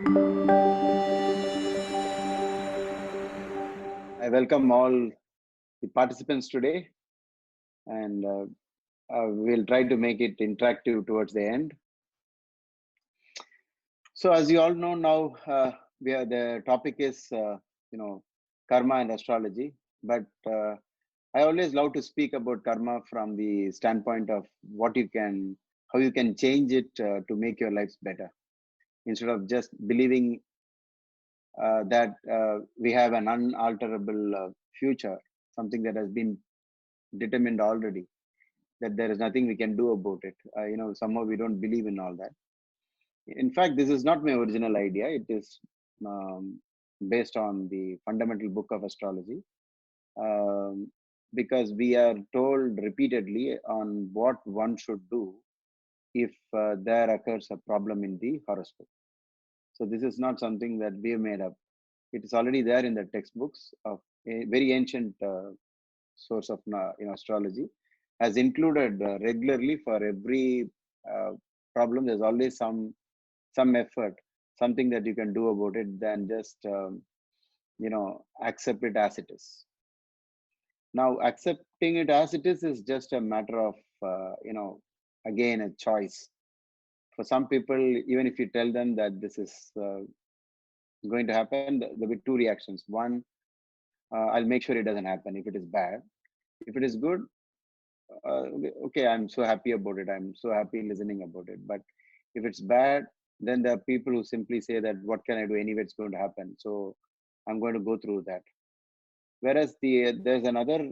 I welcome all the participants today, and we'll try to make it interactive towards the end. So, as you all know now, the topic is karma and astrology. But I always love to speak about karma from the standpoint of how you can change it to make your lives better, instead of just believing that we have an unalterable future, something that has been determined already, that there is nothing we can do about it. Somehow we don't believe in all that. In fact, this is not my original idea. It is based on the fundamental book of astrology, because we are told repeatedly on what one should do if there occurs a problem in the horoscope. So this is not something that we have made up. It is already there in the textbooks of a very ancient source of astrology, has included regularly for every problem. There's always some effort, something that you can do about it, than just accept it as it is. Now, accepting it as it is just a matter of again, a choice. For some people, even if you tell them that this is going to happen, there'll be two reactions. One, I'll make sure it doesn't happen if it is bad. If it is good, okay, I'm so happy about it. I'm so happy listening about it. But if it's bad, then there are people who simply say that, what can I do? Anyway, it's going to happen. So I'm going to go through that. Whereas there's another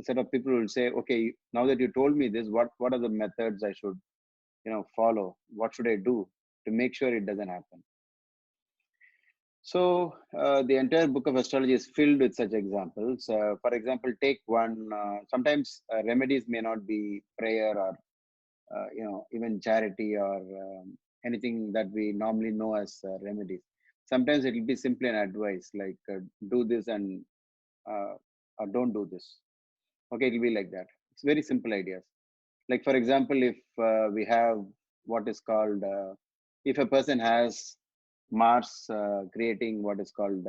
set of people who will say, okay, now that you told me this, what are the methods I should follow? What should I do to make sure it doesn't happen? So the entire book of astrology is filled with such examples. For example, take one. Sometimes remedies may not be prayer or even charity or anything that we normally know as remedies. Sometimes it will be simply an advice, like do this and or don't do this. Okay, it will be like that. It's very simple ideas. Like, for example, if we have what is called, if a person has Mars creating what is called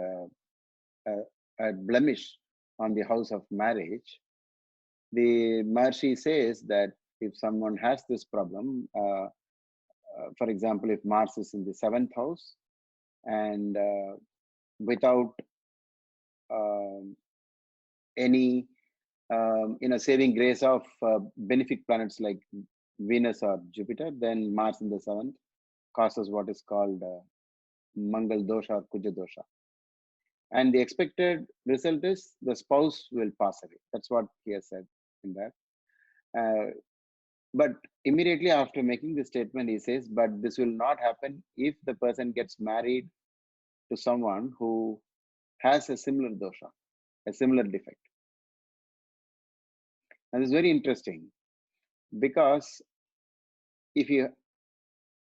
a blemish on the house of marriage, the Marksheet says that if someone has this problem, for example, if Mars is in the 7th house and without any saving grace of benefic planets like Venus or Jupiter, then Mars in the 7th causes what is called Mangal dosha or Kuja dosha. And the expected result is the spouse will pass away. That's what he has said in that. But immediately after making this statement, he says, but this will not happen if the person gets married to someone who has a similar dosha, a similar defect. And it's very interesting, because if you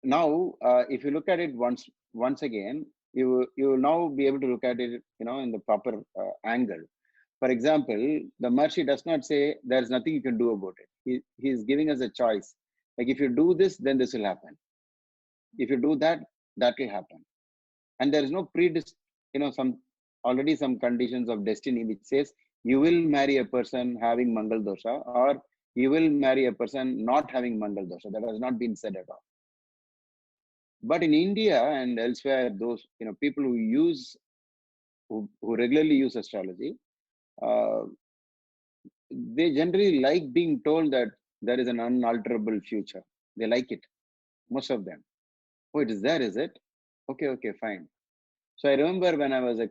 look at it once again, you will now be able to look at it in the proper angle. For example, the Marksheet does not say there's nothing you can do about it. He's giving us a choice. Like, if you do this, then this will happen. If you do that, that will happen. And there is no some conditions of destiny which says you will marry a person having Mangal dosha, or you will marry a person not having Mangal dosha. That has not been said at all. But in India and elsewhere, those people who regularly use astrology, they generally like being told that there is an unalterable future. They like it, most of them. Oh, it is there, is it? Okay, fine. So I remember when I was a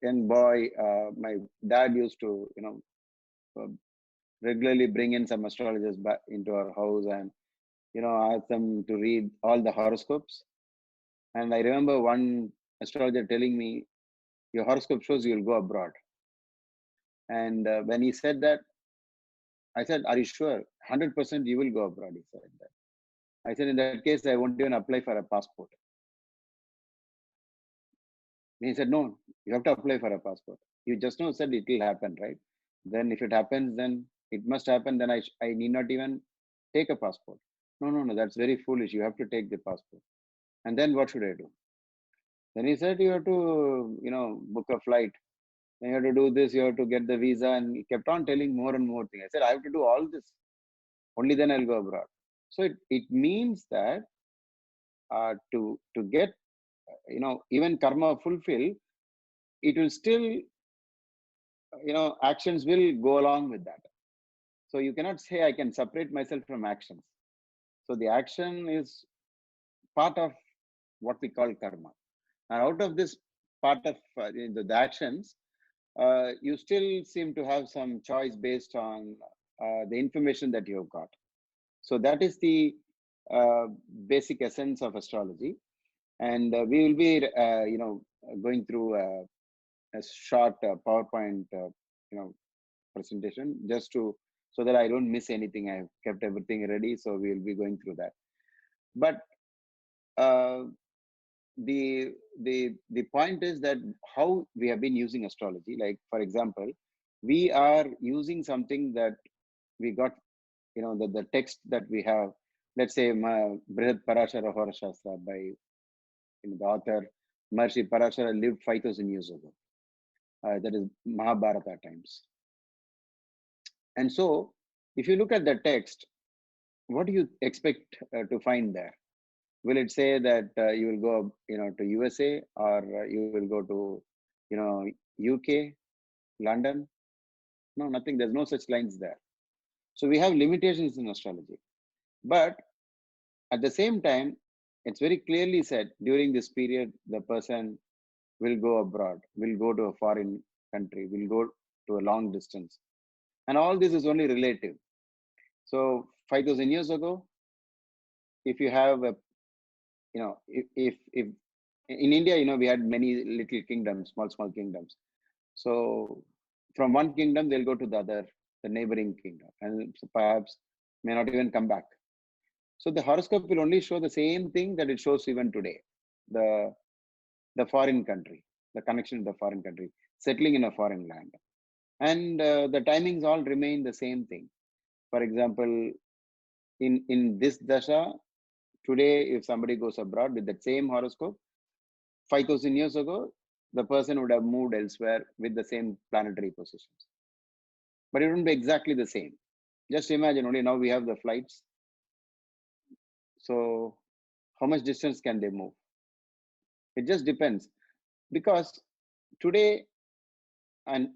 young boy, my dad used to regularly bring in some astrologers back into our house and ask them to read all the horoscopes. And I remember one astrologer telling me, your horoscope shows you'll go abroad. And when he said that, I said, are you sure? 100% you will go abroad, he said that. I said, in that case, I won't even apply for a passport. He said, no, you have to apply for a passport. You just now said it will happen, right? Then if it happens, then it must happen. Then I need not even take a passport. No, that's very foolish. You have to take the passport. And then what should I do? Then he said, you have to, book a flight. Then you have to do this, you have to get the visa. And he kept on telling more and more things. I said, I have to do all this. Only then I'll go abroad. So it means that to get, even karma fulfilled, it will still, actions will go along with that. So you cannot say I can separate myself from actions. So the action is part of what we call karma. And out of this part of the actions, you still seem to have some choice based on the information that you have got. So that is the basic essence of astrology. And we will be, going through a short PowerPoint, presentation just to so that I don't miss anything. I've kept everything ready, so we'll be going through that. But uh, the point is that how we have been using astrology. Like for example, we are using something that we got, the text that we have. Let's say Brihat Parashara Horashastra by the author Maharishi Parashara lived 5,000 years ago. That is Mahabharata times. And so, if you look at the text, what do you expect to find there? Will it say that you will go, to USA, or you will go to, UK, London? No, nothing. There's no such lines there. So we have limitations in astrology. But at the same time, it's very clearly said during this period, the person will go abroad, will go to a foreign country, will go to a long distance. And all this is only relative. So 5,000 years ago, if you have a, if in India, we had many little kingdoms, small kingdoms. So from one kingdom, they'll go to the neighboring kingdom, and so perhaps may not even come back. So the horoscope will only show the same thing that it shows even today. The foreign country, the connection to the foreign country, settling in a foreign land. And the timings all remain the same thing. For example, in this Dasha, today, if somebody goes abroad with that same horoscope, 5,000 years ago, the person would have moved elsewhere with the same planetary positions. But it wouldn't be exactly the same. Just imagine, only now we have the flights. So how much distance can they move? It just depends. Because today and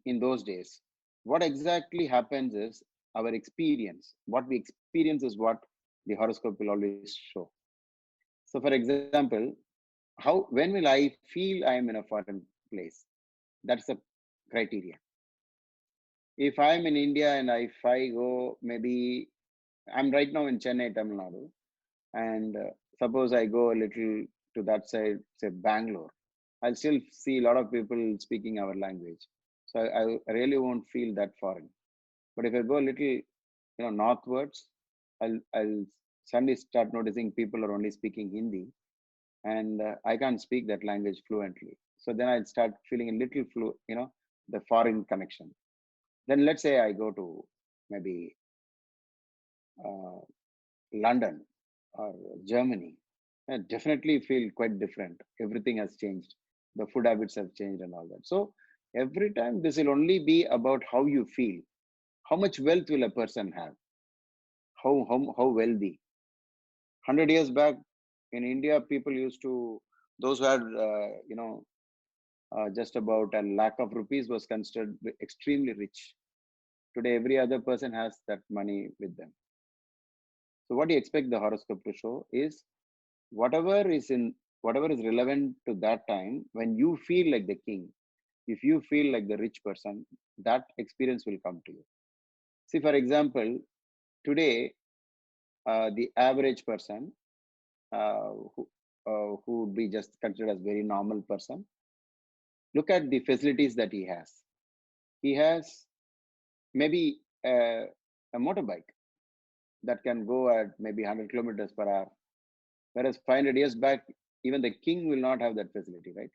in those days, what exactly happens is our experience. What we experience is what the horoscope will always show. So for example, when will I feel I am in a foreign place? That's the criteria. If I'm in India and if I go, maybe I'm right now in Chennai, Tamil Nadu, and suppose I go a little to that side, say Bangalore, I'll still see a lot of people speaking our language. So I really won't feel that foreign. But if I go a little, northwards, I'll suddenly start noticing people are only speaking Hindi, and I can't speak that language fluently. So then I'll start feeling a little the foreign connection. Then let's say I go to maybe uh, London or Germany, I definitely feel quite different. Everything has changed. The food habits have changed and all that. So every time this will only be about how you feel. How much wealth will a person have? How wealthy? 100 years back in India, people used to, those who had, just about a lakh of rupees was considered extremely rich. Today, every other person has that money with them. So what do you expect the horoscope to show is whatever is relevant to that time. When you feel like the king, if you feel like the rich person, that experience will come to you. See, for example, today, the average person, who would be just considered as very normal person, look at the facilities that he has. He has maybe a motorbike that can go at maybe 100 kilometers per hour. Whereas 500 years back, even the king will not have that facility, right?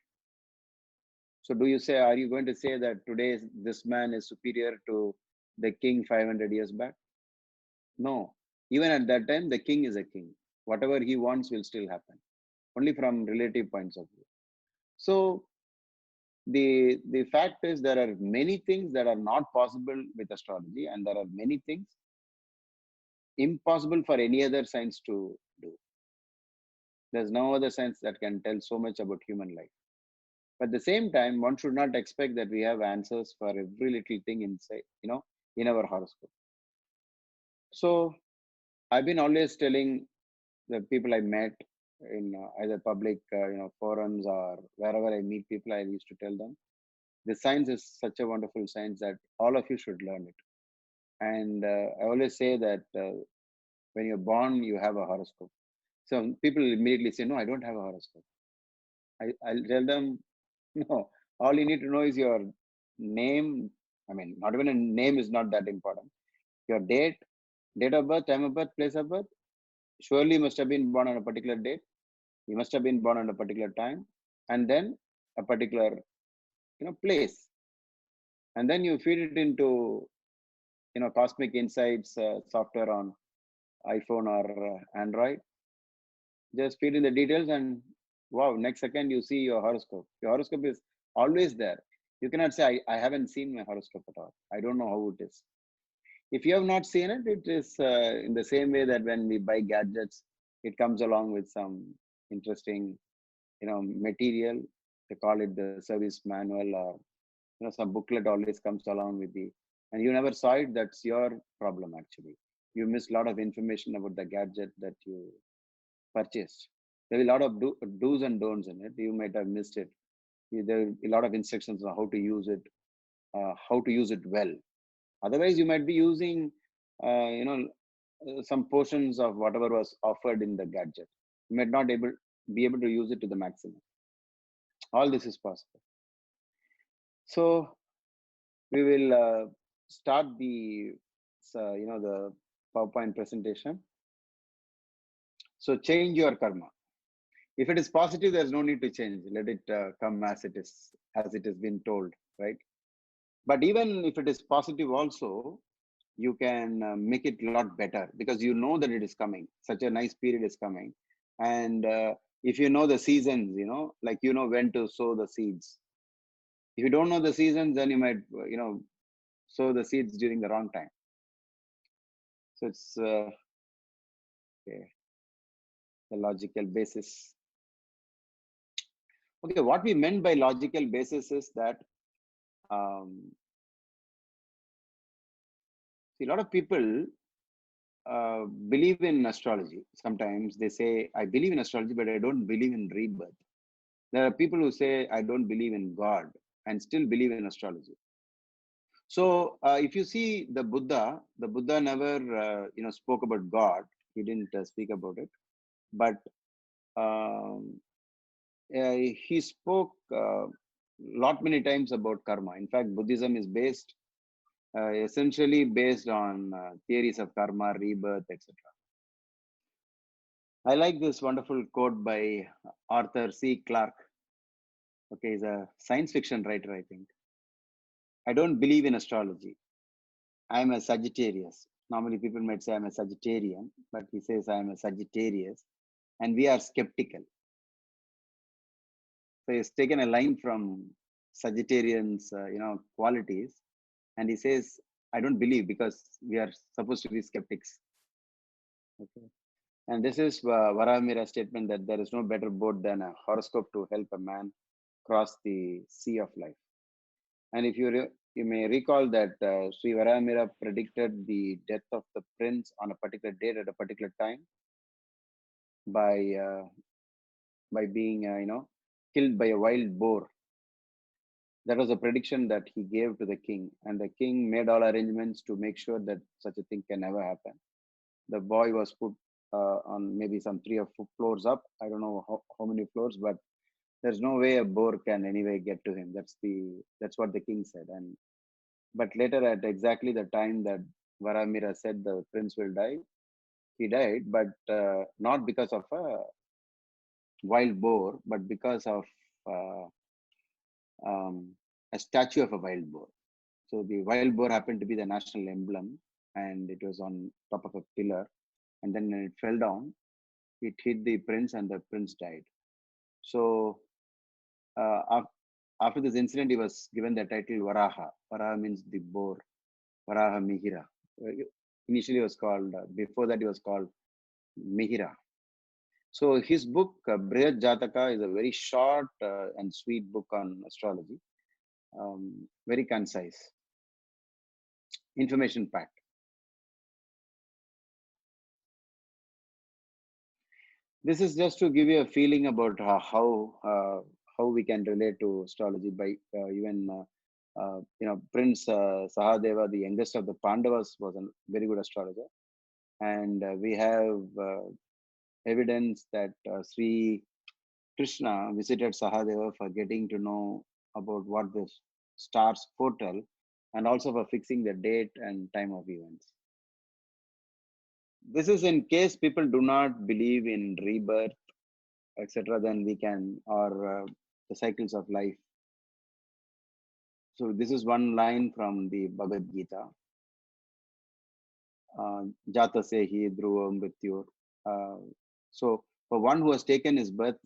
So are you going to say that today this man is superior to the king 500 years back? No. Even at that time, the king is a king. Whatever he wants will still happen. only from relative points of view. So the fact is there are many things that are not possible with astrology, and there are many things impossible for any other science to do. There's no other science that can tell so much about human life. But at the same time, one should not expect that we have answers for every little thing inside, in our horoscope. So I've been always telling the people I met in either public, forums or wherever I meet people, I used to tell them, the science is such a wonderful science that all of you should learn it. And I always say that when you're born, you have a horoscope. So people immediately say, no, I don't have a horoscope. I'll tell them, no, all you need to know is your name. I mean, not even a name is not that important. Your date of birth, time of birth, place of birth. Surely you must have been born on a particular date. You must have been born on a particular time, and then a particular, place. And then you feed it into, Cosmic Insights software on iPhone or Android. Just feed in the details, and wow, next second you see your horoscope. Your horoscope is always there. You cannot say, I haven't seen my horoscope at all. I don't know how it is. If you have not seen it, it is in the same way that when we buy gadgets, it comes along with some interesting, material. They call it the service manual, or some booklet always comes along with the, and you never saw it. That's your problem actually. You miss a lot of information about the gadget that you purchased. There will be a lot of do's and don'ts in it. You might have missed it. There will be a lot of instructions on how to use it, how to use it well. Otherwise, you might be using, some portions of whatever was offered in the gadget. You might not be able to use it to the maximum. All this is possible. So we will start the, the PowerPoint presentation. So change your karma. If it is positive, there's no need to change. Let it come as it is, as it has been told, right? But even if it is positive also, you can make it a lot better, because you know that it is coming. Such a nice period is coming. And if you know the seasons, like when to sow the seeds. If you don't know the seasons, then you might, sow the seeds during the wrong time. So it's okay, the logical basis. Okay, what we meant by logical basis is that see, a lot of people believe in astrology. Sometimes they say, I believe in astrology, but I don't believe in rebirth. There are people who say, I don't believe in God and still believe in astrology. So if you see the Buddha never, spoke about God. He didn't speak about it, but he spoke many times about karma. In fact, Buddhism is based essentially based on theories of karma, rebirth, etc. I like this wonderful quote by Arthur C. Clarke. Okay, he's a science fiction writer, I think. I don't believe in astrology. I'm a Sagittarius. Normally people might say I'm a Sagittarian, but he says I'm a Sagittarius, and we are skeptical. So he's taken a line from Sagittarians, qualities, and he says, I don't believe because we are supposed to be skeptics. Okay. And this is Varamira's statement that there is no better boat than a horoscope to help a man cross the sea of life. And if you may recall that Sri Varamira predicted the death of the prince on a particular date at a particular time by being killed by a wild boar. That was a prediction that he gave to the king, and the king made all arrangements to make sure that such a thing can never happen. The boy was put on maybe some 3 or 4 floors up. I don't know how many floors, but there's no way a boar can anyway get to him. That's what the king said. And but later, at exactly the time that Varamira said the prince will die, he died, but not because of a wild boar, but because of a statue of a wild boar. So the wild boar happened to be the national emblem, and it was on top of a pillar. And then when it fell down, it hit the prince, and the prince died. So after this incident, he was given the title Varaha. Varaha means the boar. Varaha Mihira. Initially, it was called, before that, he was called Mihira. So his book, Brihad Jataka, is a very short and sweet book on astrology, very concise, information packed. This is just to give you a feeling about how we can relate to astrology by even Prince Sahadeva, the youngest of the Pandavas, was a very good astrologer, and we have evidence that Sri Krishna visited Sahadeva for getting to know about what the stars foretell, and also for fixing the date and time of events. This is in case people do not believe in rebirth, etc., then we can, or the cycles of life. So this is one line from the Bhagavad Gita. Jata se hi dhruva mrityur. So for one who has taken his birth,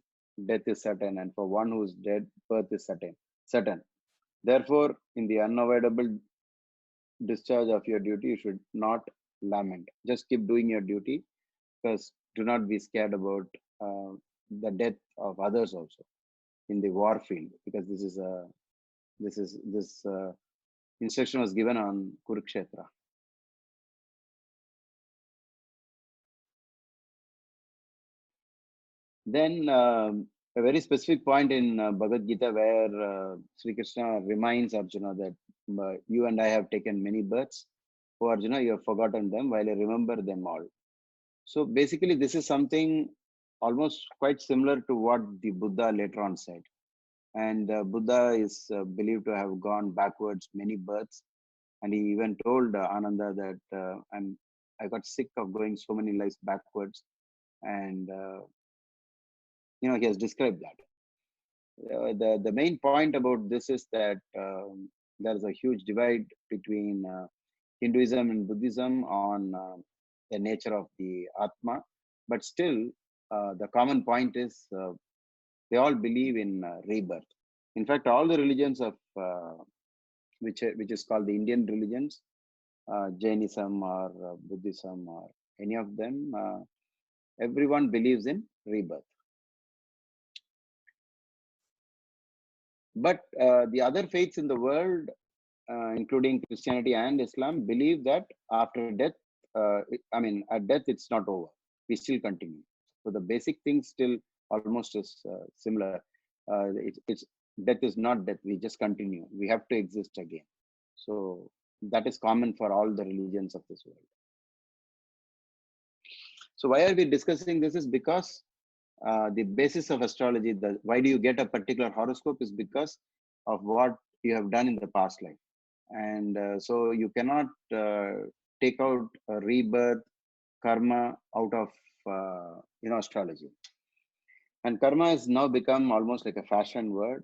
death is certain, and for one who is dead, birth is certain. Therefore, in the unavoidable discharge of your duty, you should not lament. Just keep doing your duty, because do not be scared about the death of others also in the war field, because this instruction was given on Kurukshetra. Then a very specific point in Bhagavad Gita where Sri Krishna reminds Arjuna that you and I have taken many births. Oh Arjuna, you have forgotten them while I remember them all. So basically, this is something almost quite similar to what the Buddha later on said. And Buddha is believed to have gone backwards many births. And he even told Ananda that I got sick of going so many lives backwards. And, he has described that. The main point about this is that there is a huge divide between Hinduism and Buddhism on the nature of the Atma, but still the common point is they all believe in rebirth. In fact, all the religions of which is called the Indian religions, Jainism or Buddhism or any of them, everyone believes in rebirth. But the other faiths in the world, including Christianity and Islam, believe that after death, at death, it's not over. We still continue. So the basic thing still almost is similar. It's death is not death. We just continue. We have to exist again. So that is common for all the religions of this world. So why are we discussing this? Is because the basis of astrology, why do you get a particular horoscope, is because of what you have done in the past life. And so you cannot take out a rebirth, karma out of astrology. And karma has now become almost like a fashion word.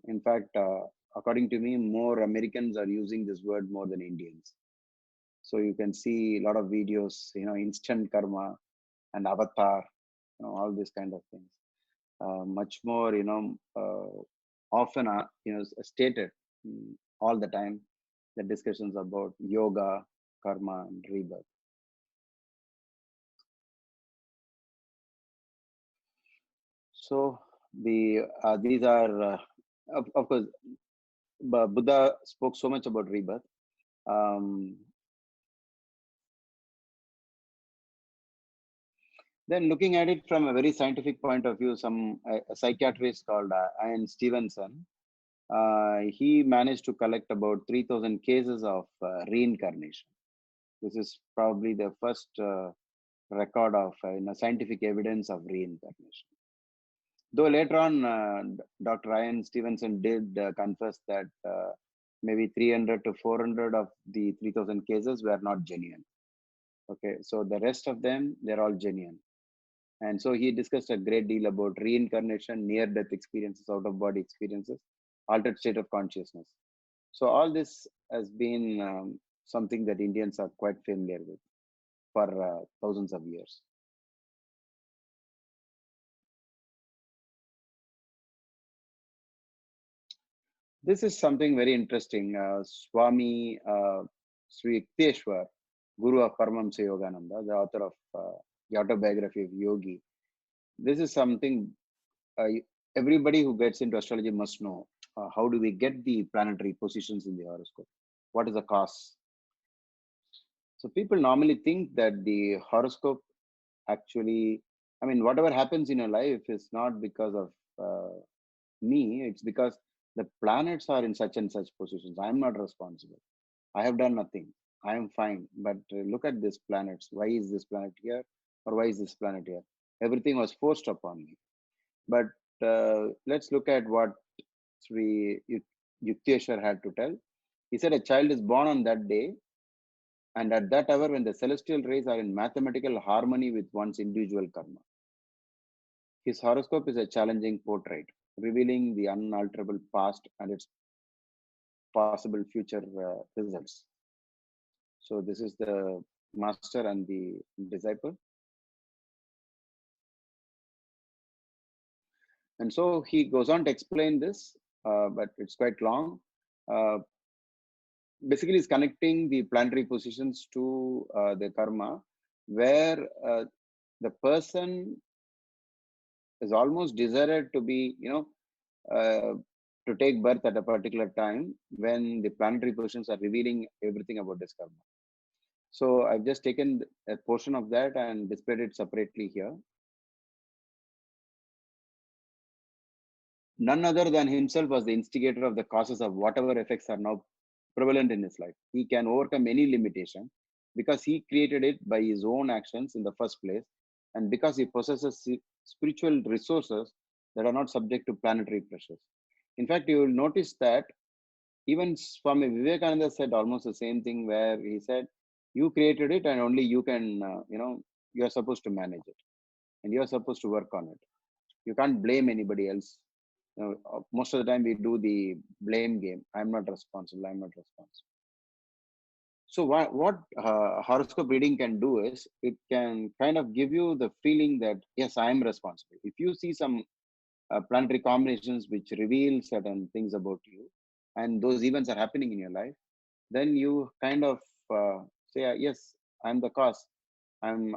In fact, according to me, more Americans are using this word more than Indians. So you can see a lot of videos, instant karma and avatar, all these kind of things. Much more, often, stated all the time, the discussions about yoga, karma, and rebirth. So these are, of course, Buddha spoke so much about rebirth. Then looking at it from a very scientific point of view, a psychiatrist called Ian Stevenson, he managed to collect about 3,000 cases of reincarnation. This is probably the first record of scientific evidence of reincarnation. Though later on, Dr. Ian Stevenson did confess that maybe 300 to 400 of the 3,000 cases were not genuine. Okay, so the rest of them, they're all genuine. And so he discussed a great deal about reincarnation, near-death experiences, out-of-body experiences, altered state of consciousness. So all this has been something that Indians are quite familiar with for thousands of years. This is something very interesting. Swami Sri Yukteswar, Guru of Paramahamsa Yogananda, the author of the autobiography of Yogi. This is something uh, everybody who gets into astrology must know. How do we get the planetary positions in the horoscope? What is the cause? So people normally think that the horoscope actually, I mean, whatever happens in your life is not because of me, it's because the planets are in such and such positions. I'm not responsible. I have done nothing. I am fine. But look at these planets. Why is this planet here? Or why is this planet here? Everything was forced upon me. But let's look at what Sri Yukteswar had to tell. He said a child is born on that day, and at that hour when the celestial rays are in mathematical harmony with one's individual karma. His horoscope is a challenging portrait, revealing the unalterable past and its possible future results. So this is the master and the disciple. And so he goes on to explain this, but it's quite long. Uh, Basically, it's connecting the planetary positions to the karma, where the person is almost desired to be, to take birth at a particular time when the planetary positions are revealing everything about this karma. So I've just taken a portion of that and displayed it separately here. None other than himself was the instigator of the causes of whatever effects are now prevalent in his life. He can overcome any limitation because he created it by his own actions in the first place, and because he possesses spiritual resources that are not subject to planetary pressures. In fact, you will notice that even Swami Vivekananda said almost the same thing, where he said, "You created it, and only you can, you are supposed to manage it, and you are supposed to work on it. You can't blame anybody else. Most of the time we do the blame game. I'm not responsible. I'm not responsible." So what horoscope reading can do is it can kind of give you the feeling that yes, I am responsible. If you see some planetary combinations which reveal certain things about you, and those events are happening in your life, then you kind of say, yes, I'm the cause. I'm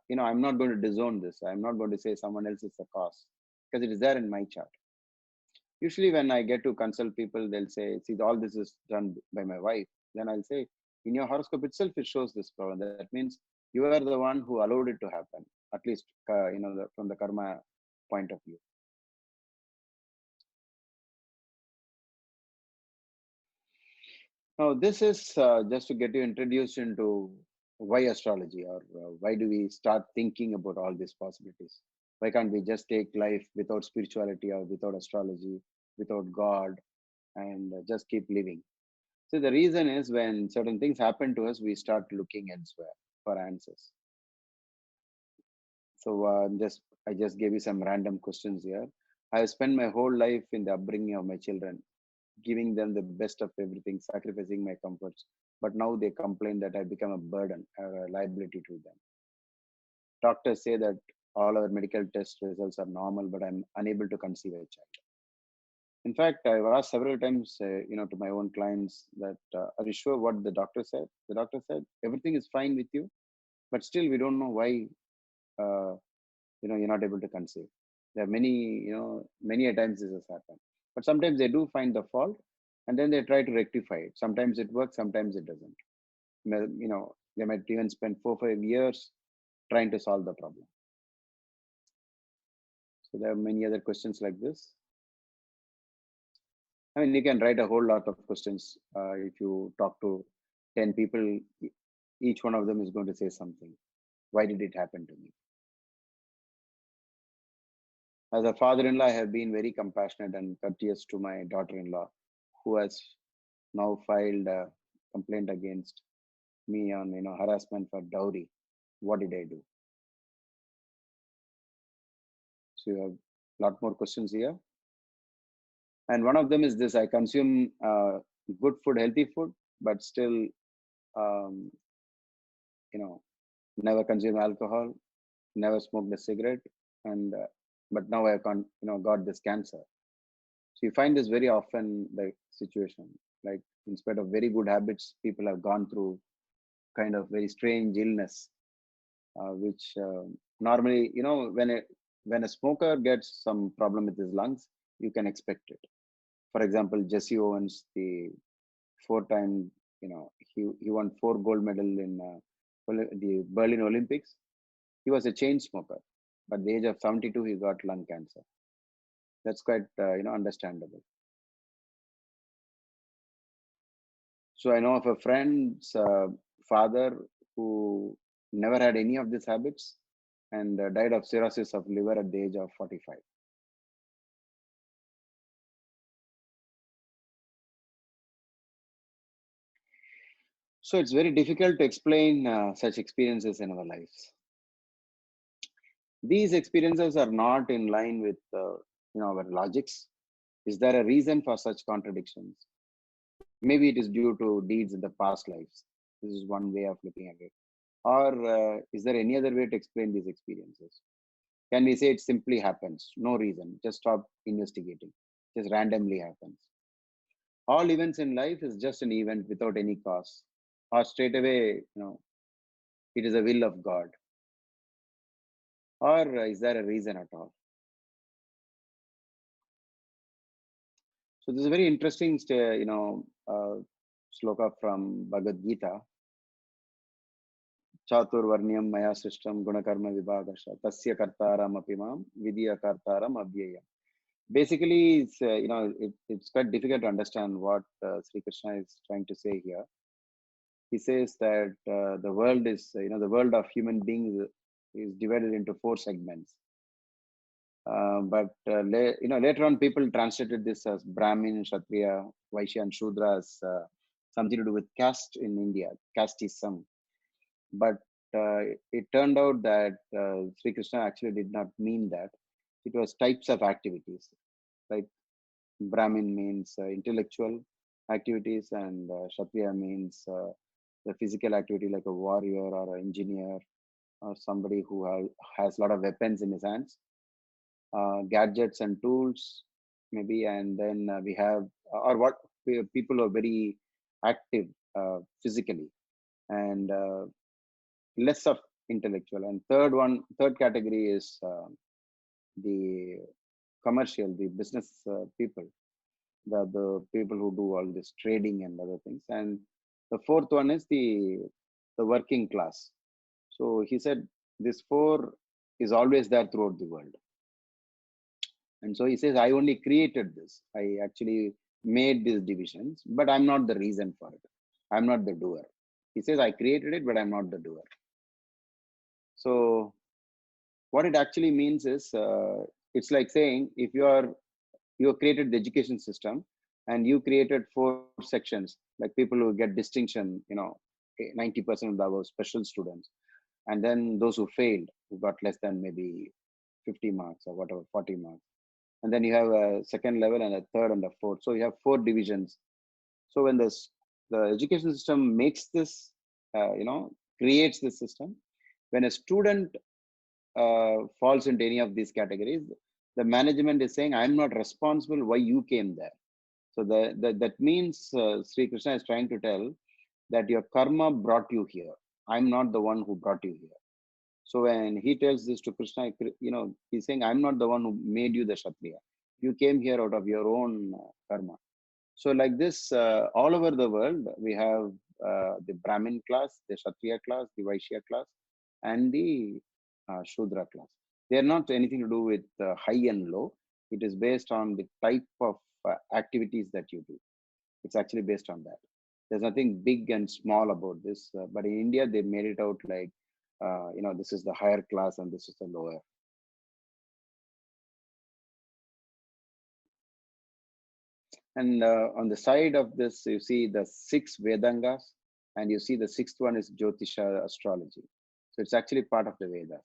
not going to disown this. I'm not going to say someone else is the cause because it is there in my chart. Usually when I get to consult people, they'll say, see, all this is done by my wife. Then I'll say, in your horoscope itself it shows this problem. That means you are the one who allowed it to happen, at least from the karma point of view. Now this is just to get you introduced into why astrology, or why do we start thinking about all these possibilities. Why can't we just take life without spirituality or without astrology, without God, and just keep living? So the reason is when certain things happen to us, we start looking elsewhere for answers. So I just gave you some random questions here. I have spent my whole life in the upbringing of my children, giving them the best of everything, sacrificing my comforts. But now they complain that I become a burden or a liability to them. Doctors say that all our medical test results are normal, but I'm unable to conceive a child. In fact, I've asked several times, to my own clients that, are you sure what the doctor said? The doctor said, everything is fine with you, but still we don't know why, uh, you're not able to conceive. There are many, many a times this has happened. But sometimes they do find the fault and then they try to rectify it. Sometimes it works, sometimes it doesn't. They might even spend 4 or 5 years trying to solve the problem. So there are many other questions like this. I mean, you can write a whole lot of questions. If you talk to 10 people, each one of them is going to say something. Why did it happen to me? As a father-in-law, I have been very compassionate and courteous to my daughter-in-law, who has now filed a complaint against me on harassment for dowry. What did I do? So you have a lot more questions here. And one of them is this: I consume good food, healthy food, but still, um, never consume alcohol, never smoked a cigarette, and but now I got this cancer. So you find this very often the situation, like in spite of very good habits, people have gone through kind of very strange illness, which normally, when a smoker gets some problem with his lungs, you can expect it. For example, Jesse Owens, the four-time, he won 4 gold medal in the Berlin Olympics. He was a chain smoker, but at the age of 72, he got lung cancer. That's quite, understandable. So I know of a friend's father who never had any of these habits and died of cirrhosis of liver at the age of 45. So it's very difficult to explain such experiences in our lives. These experiences are not in line with our logics. Is there a reason for such contradictions? Maybe it is due to deeds in the past lives. This is one way of looking at it. Or is there any other way to explain these experiences? Can we say it simply happens? No reason. Just stop investigating. Just randomly happens. All events in life is just an event without any cause. Or straight away, it is a will of God. Or is there a reason at all? So this is a very interesting, sloka from Bhagavad Gita. Chatur Varnyam Maya Srishtam Gunakarma Vibhagasha Tasya Kartaram Apimam Vidya Kartaram Abhyayam. Basically, it's quite difficult to understand what Sri Krishna is trying to say here. He says that the world is, the world of human beings is divided into 4 segments. But later on, people translated this as Brahmin, Kshatriya, Vaishya, and Shudra as something to do with caste in India, casteism. But it turned out that Sri Krishna actually did not mean that. It was types of activities. Like Brahmin means intellectual activities, and Kshatriya means the physical activity like a warrior or an engineer or somebody who has a lot of weapons in his hands. Gadgets and tools maybe, and then we have or what people who are very active physically and less of intellectual. And third category is the commercial, the business people, the people who do all this trading and other things. And the fourth one is the working class. So he said this 4 is always there throughout the world. And so he says, I only created this. I actually made these divisions, but I'm not the reason for it. I'm not the doer. He says, I created it, but I'm not the doer. So what it actually means is, it's like saying, if you created the education system and you created 4 sections, like people who get distinction, 90% of our special students, and then those who failed, who got less than maybe 50 marks or whatever, 40 marks. And then you have a second level and a third and a fourth. So you have 4 divisions. So when the education system makes this, creates this system, when a student falls into any of these categories, the management is saying, I'm not responsible why you came there. So that means Sri Krishna is trying to tell that your karma brought you here. I'm not the one who brought you here. So when he tells this to Krishna, he's saying, I'm not the one who made you the Kshatriya. You came here out of your own karma. So like this, all over the world, we have the Brahmin class, the Kshatriya class, the Vaishya class, and the Shudra class. They are not anything to do with high and low. It is based on the type of activities that you do. It's actually based on that. There's nothing big and small about this. But in India, they made it out like, this is the higher class and this is the lower. And on the side of this, you see the 6 Vedangas, and you see the 6th one is Jyotisha astrology. So it's actually part of the Vedas.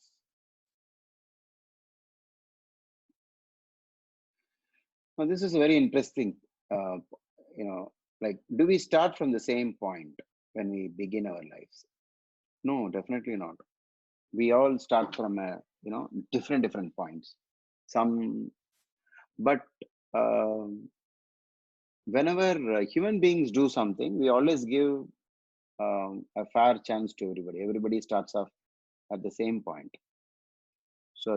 Now, this is very interesting. Like, do we start from the same point when we begin our lives? No, definitely not. We all start from different points. But whenever human beings do something, we always give a fair chance to everybody. Everybody starts off at the same point. So,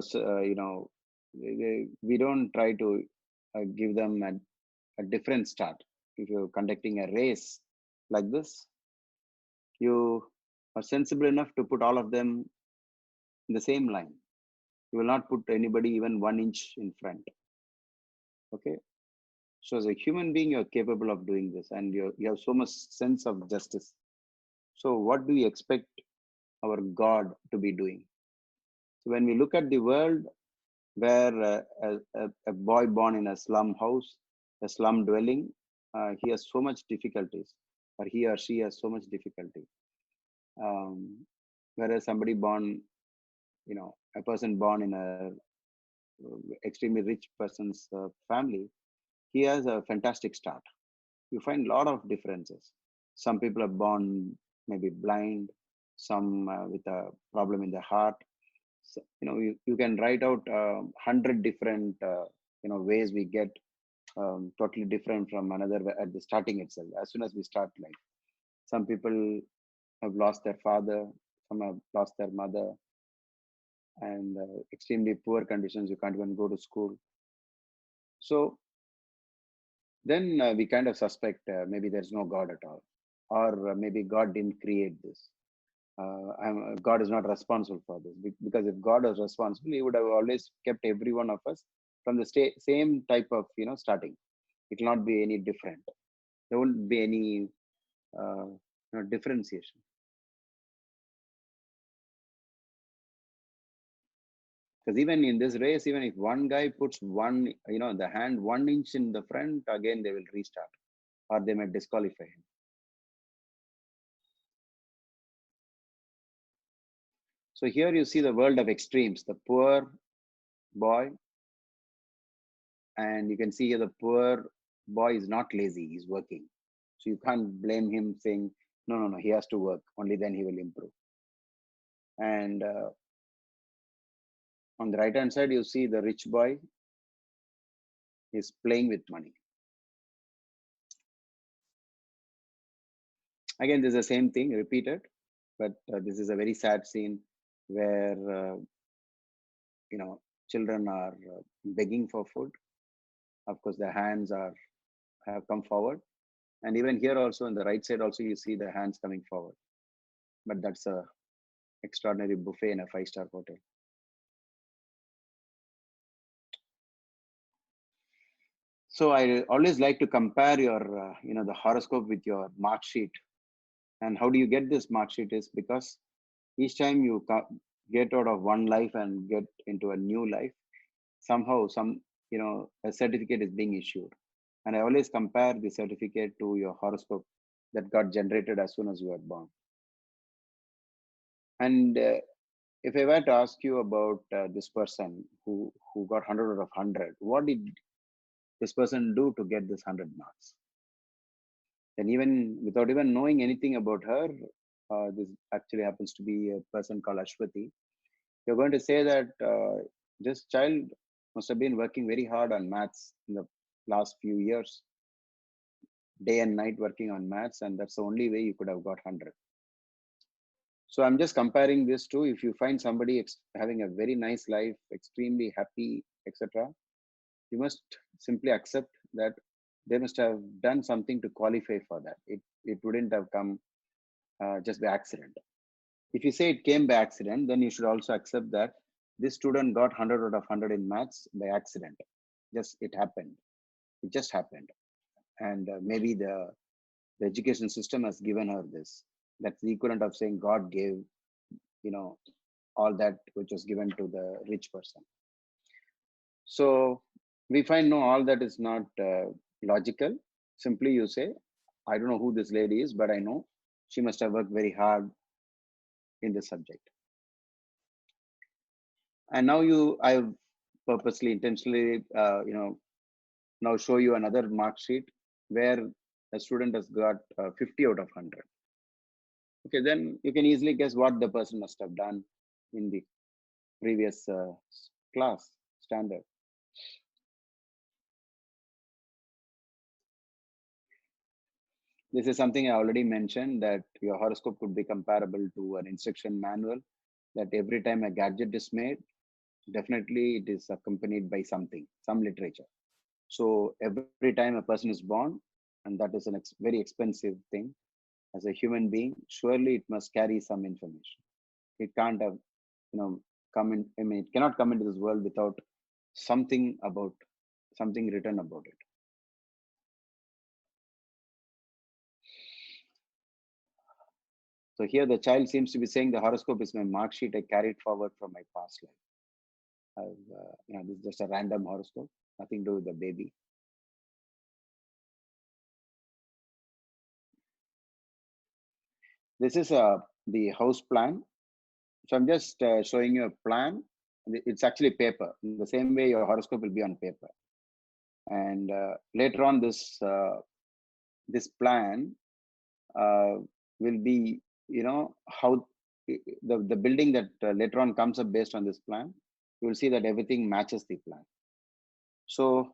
we don't try to give them a different start. If you're conducting a race like this, you are sensible enough to put all of them in the same line. You will not put anybody even 1 inch in front. Okay. So as a human being, you're capable of doing this, and you have so much sense of justice. So what do we expect our God to be doing? So when we look at the world where a boy born in a slum house, a slum dwelling, he has so much difficulties, or he or she has so much difficulty. Whereas somebody born, a person born in a extremely rich person's family, he has a fantastic start. You find a lot of differences. Some people are born maybe blind, some with a problem in the heart. So, you can write out 100 different ways we get totally different from another at the starting itself. As soon as we start life, some people have lost their father, some have lost their mother, and extremely poor conditions. You can't even go to school. So then we kind of suspect maybe there's no God at all, or maybe God didn't create this. God is not responsible for this, because if God was responsible, He would have always kept every one of us from the same type of starting. It will not be any different. There won't be any differentiation. Because even in this race, even if one guy puts the hand 1 inch in the front, again they will restart, or they may disqualify him. So here you see the world of extremes, the poor boy, and you can see here the poor boy is not lazy, he's working. So you can't blame him saying, no, he has to work, only then he will improve. And on the right hand side, you see the rich boy is playing with money. Again, this is the same thing repeated, but this is a very sad scene where, children are begging for food. Of course, their hands have come forward. And even here also on the right side also, you see the hands coming forward. But that's a extraordinary buffet in a 5-star hotel. So I always like to compare your, the horoscope with your mark sheet. And how do you get this mark sheet is because each time you get out of one life and get into a new life, somehow a certificate is being issued. And I always compare the certificate to your horoscope that got generated as soon as you were born. And if I were to ask you about this person who got 100 out of 100, what did this person do to get this 100 marks? And even without even knowing anything about her, this actually happens to be a person called Ashwati. You're going to say that this child must have been working very hard on maths in the last few years, day and night working on maths, and that's the only way you could have got 100. So I'm just comparing this to, if you find somebody having a very nice life, extremely happy, etc., you must simply accept that they must have done something to qualify for that. It wouldn't have come just by accident. If you say it came by accident, then you should also accept that this student got 100 out of 100 in maths by accident. It happened. It just happened. And maybe the education system has given her this. That's the equivalent of saying God gave, all that which was given to the rich person. So we find no, all that is not logical. Simply you say, I don't know who this lady is, but I know she must have worked very hard in this subject. And now I've purposely, intentionally, now show you another mark sheet where a student has got 50 out of 100. Okay, then you can easily guess what the person must have done in the previous class standard. This is something I already mentioned, that your horoscope could be comparable to an instruction manual, that every time a gadget is made, definitely it is accompanied by something, some literature. So every time a person is born, and that is an very expensive thing, as a human being, surely it must carry some information. It can't have, come in, I mean, it cannot come into this world without something about, something written about it. So here the child seems to be saying the horoscope is my mark sheet I carried forward from my past life. This is just a random horoscope, nothing to do with the baby. This is the house plan. So I'm just showing you a plan. It's actually paper. In the same way, your horoscope will be on paper. And later on, this plan will be, how the building that later on comes up based on this plan. You will see that everything matches the plan. So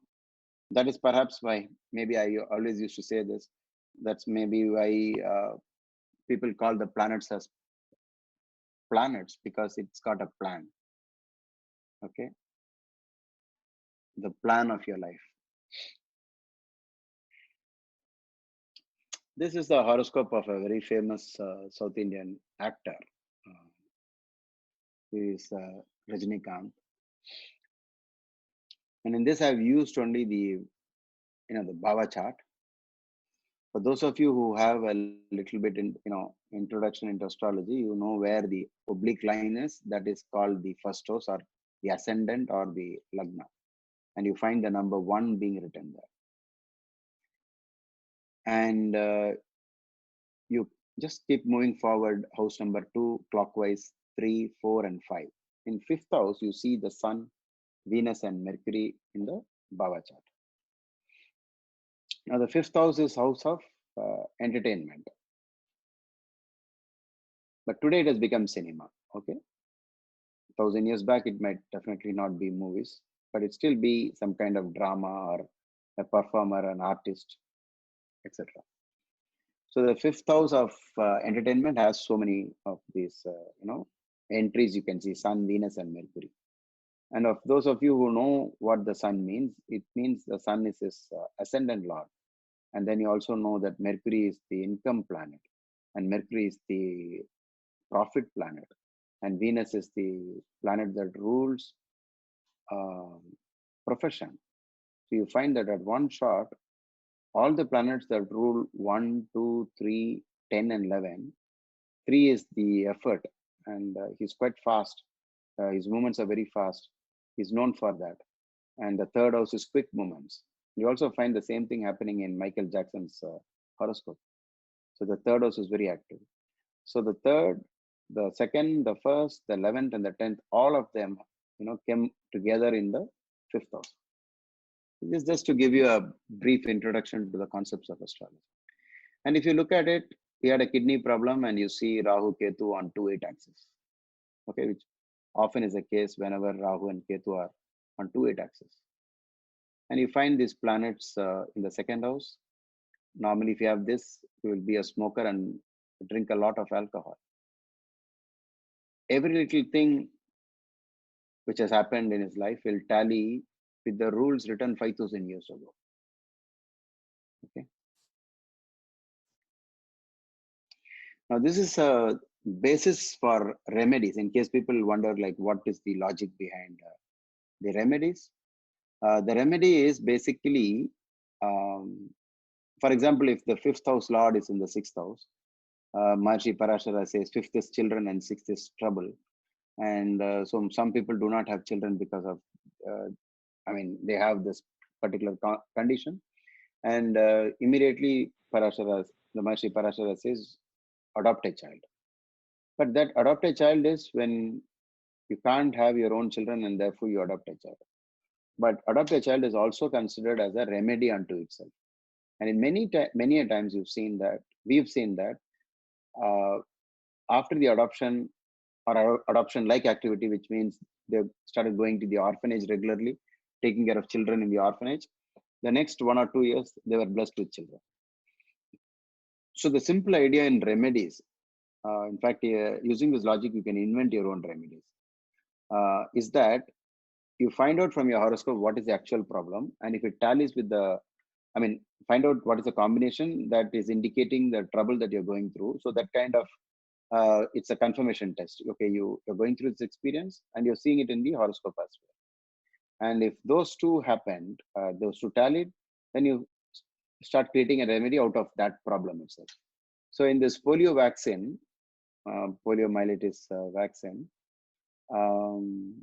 that is perhaps why, maybe I always used to say this. That's maybe why people call the planets as planets, because it's got a plan. Okay, the plan of your life. This is the horoscope of a very famous South Indian actor, who is Rajnikant. And in this, I've used only the Bhava chart. For those of you who have a little bit introduction into astrology, you know where the oblique line is. That is called the first house, or the ascendant, or the lagna, and you find the number 1 being written there. And you just keep moving forward, house number 2 clockwise, 3, 4, and 5. In 5th house, you see the Sun, Venus, and Mercury in the Bhava chart. Now, the 5th house is house of entertainment. But today it has become cinema. Okay. 1,000 years back, it might definitely not be movies, but it still be some kind of drama, or a performer, an artist, etc. So the 5th house of entertainment has so many of these, entries. You can see Sun, Venus, and Mercury. And of those of you who know what the Sun means, it means the Sun is his ascendant lord. And then you also know that Mercury is the income planet, and Mercury is the profit planet, and Venus is the planet that rules profession. So you find that at one shot, all the planets that rule 1, 2, 3, 10, and 11, 3 is the effort, and he's quite fast. His movements are very fast. He's known for that. And the 3rd house is quick movements. You also find the same thing happening in Michael Jackson's horoscope. So the 3rd house is very active. So the 3rd, the 2nd, the 1st, the 11th, and the 10th, all of them, came together in the 5th house. This is just to give you a brief introduction to the concepts of astrology. And if you look at it, he had a kidney problem, and you see Rahu Ketu on 2-8 axis. Okay, which often is the case whenever Rahu and Ketu are on 2-8 axis. And you find these planets in the 2nd house. Normally, if you have this, you will be a smoker and drink a lot of alcohol. Every little thing which has happened in his life will tally with the rules written 5,000 years ago. Okay. Now, this is a basis for remedies, in case people wonder, like, what is the logic behind the remedies. The remedy is basically, for example, if the 5th house lord is in the 6th house, Maharishi Parashara says 5th is children and 6th is trouble. And so some people do not have children because of, they have this particular condition. And immediately the Maharishi Parashara says, adopt a child. But that adopt a child is when you can't have your own children, and therefore you adopt a child. But adopt a child is also considered as a remedy unto itself. And in many a times we've seen that after the adoption or adoption-like activity, which means they've started going to the orphanage regularly, taking care of children in the orphanage, the next 1 or 2 years, they were blessed with children. So the simple idea in remedies, in fact, using this logic, you can invent your own remedies, is that you find out from your horoscope what is the actual problem. And if it tallies with the, I mean, find out what is the combination that is indicating the trouble that you're going through. So that kind of, it's a confirmation test. Okay, you're going through this experience and you're seeing it in the horoscope as well. And if those two happened, those two tallied, then you start creating a remedy out of that problem itself. So in this polio vaccine, poliomyelitis vaccine, um,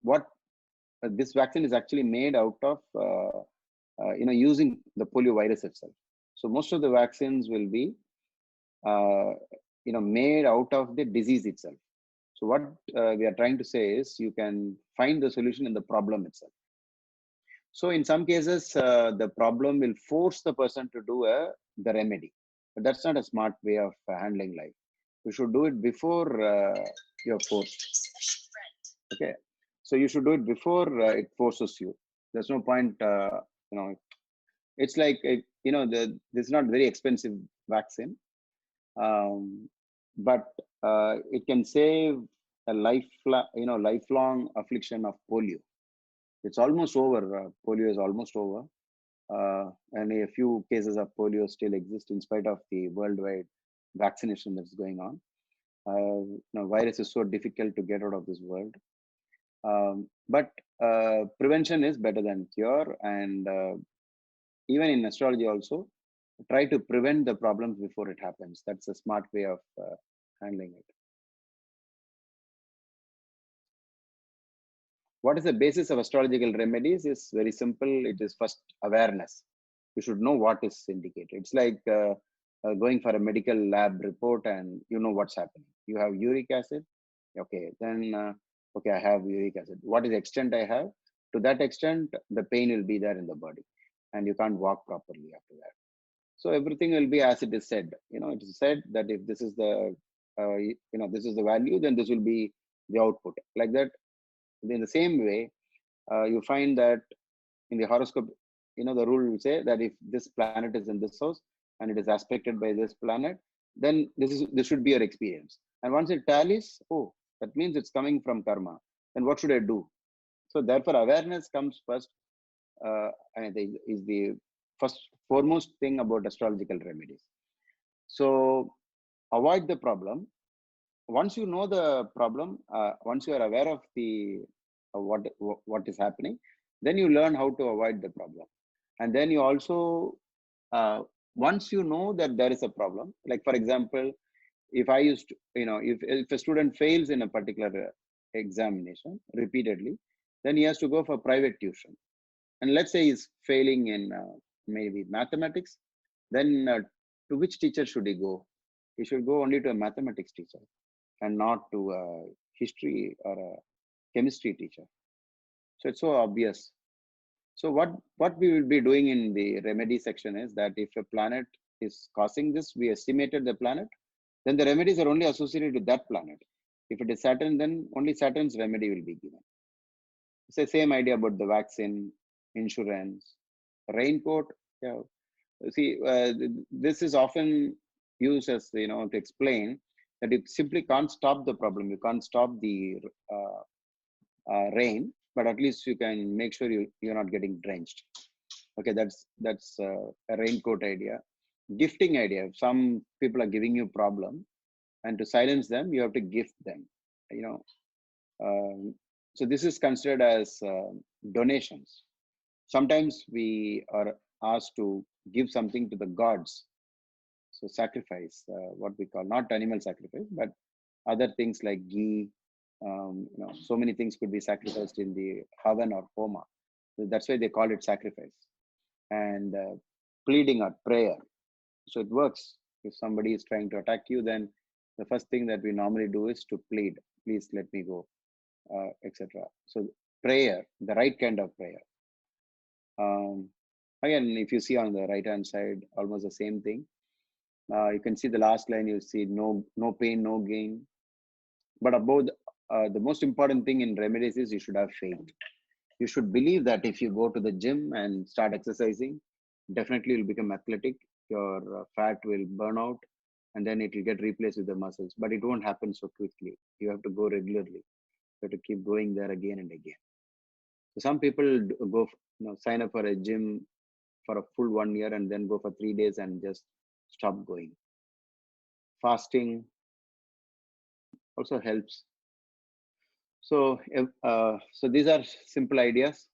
what this vaccine is actually made out of, using the polio virus itself. So most of the vaccines will be, made out of the disease itself. So what we are trying to say is you can find the solution in the problem itself. So in some cases, the problem will force the person to do the remedy, but that's not a smart way of handling life. You should do it before you're forced. Okay, so you should do it before it forces you. There's no point, it's like this is not very expensive vaccine, but it can save a lifelong affliction of polio. It's almost over. Polio is almost over. And a few cases of polio still exist in spite of the worldwide vaccination that's going on. Virus is so difficult to get out of this world. But prevention is better than cure. And even in astrology also, try to prevent the problems before it happens. That's a smart way of handling it. What is the basis of astrological remedies is very simple. It is first awareness. You should know what is indicated. It's like going for a medical lab report and you know what's happening. You have uric acid. Okay, then, okay, I have uric acid. What is the extent I have? To that extent, the pain will be there in the body and you can't walk properly after that. So everything will be as it is said. It is said that if this is the, this is the value, then this will be the output. Like that, in the same way, you find that in the horoscope, the rule will say that if this planet is in this house and it is aspected by this planet, then this should be your experience. And once it tallies, oh, that means it's coming from karma. Then what should I do? So therefore, awareness comes first, and is the first foremost thing about astrological remedies. So avoid the problem. Once you know the problem, once you are aware of the what is happening, then you learn how to avoid the problem. And then you also, once you know that there is a problem, like for example, if I used to, if a student fails in a particular examination repeatedly, then he has to go for private tuition. And let's say he's failing in maybe mathematics, then to which teacher should he go? He should go only to a mathematics teacher and not to a history or a chemistry teacher. So it's so obvious. So what we will be doing in the remedy section is that if a planet is causing this, we estimated the planet, then the remedies are only associated with that planet. If it is Saturn, then only Saturn's remedy will be given. It's the same idea about the vaccine, insurance, raincoat. Yeah. See, this is often used as, to explain that you simply can't stop the problem. You can't stop the rain, but at least you can make sure you're not getting drenched. Okay, that's a raincoat idea. Gifting idea. If some people are giving you problem, and to silence them, you have to gift them. So this is considered as donations. Sometimes we are asked to give something to the gods. So sacrifice, what we call not animal sacrifice, but other things like ghee. So many things could be sacrificed in the havan or homa. So that's why they call it sacrifice. And pleading or prayer. So it works. If somebody is trying to attack you, then the first thing that we normally do is to plead, please let me go, etc. So prayer, the right kind of prayer. Again, if you see on the right hand side, almost the same thing. You can see the last line, you see no pain, no gain. But above the most important thing in remedies is you should have faith. You should believe that if you go to the gym and start exercising, definitely you'll become athletic your fat will burn out, and then it will get replaced with the muscles. But it won't happen so quickly. You have to go regularly. You have to keep going there again and again. So some people go, sign up for a gym for a full 1 year and then go for 3 days and just stop going. Fasting also helps. So, so these are simple ideas.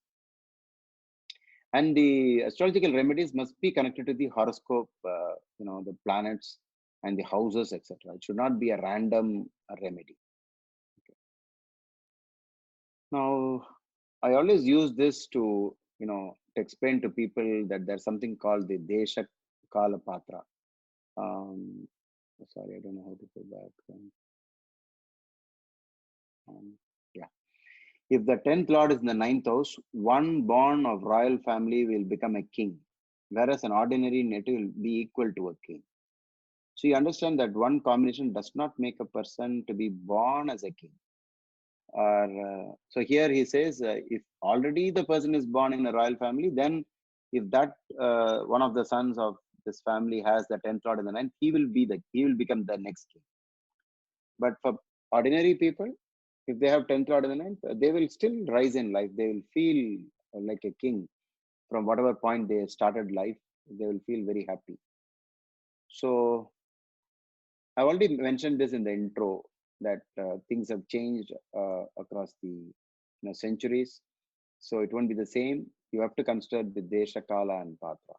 And the astrological remedies must be connected to the horoscope, the planets and the houses, etc. It should not be a random remedy. Okay. Now, I always use this to, to explain to people that there's something called the Desha Kala Patra. Sorry, I don't know how to go back. Yeah. If the 10th Lord is in the 9th house, one born of royal family will become a king, whereas an ordinary native will be equal to a king. So you understand that one combination does not make a person to be born as a king. Or so here he says, if already the person is born in a royal family, then if that one of the sons of this family has the 10th Lord in the 9th, he will become the next king. But for ordinary people, if they have 10th Lord in the 9th, they will still rise in life. They will feel like a king from whatever point they started life. They will feel very happy. So I already mentioned this in the intro that things have changed across the centuries. So it won't be the same. You have to consider the Desha, Kala, and Patra.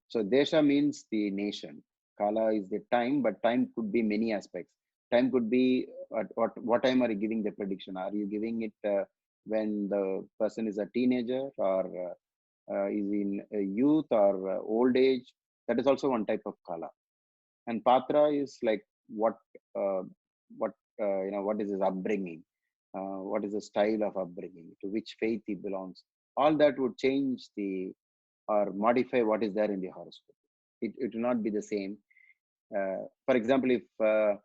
So Desha means the nation. Kala is the time, but time could be many aspects. Time could be at what time are you giving the prediction? Are you giving it when the person is a teenager, or is in youth, or old age? That is also one type of Kala. And Patra is like what uh, what is his upbringing, what is the style of upbringing, to which faith he belongs. All that would change the or modify what is there in the horoscope. It will not be the same. For example, if uh,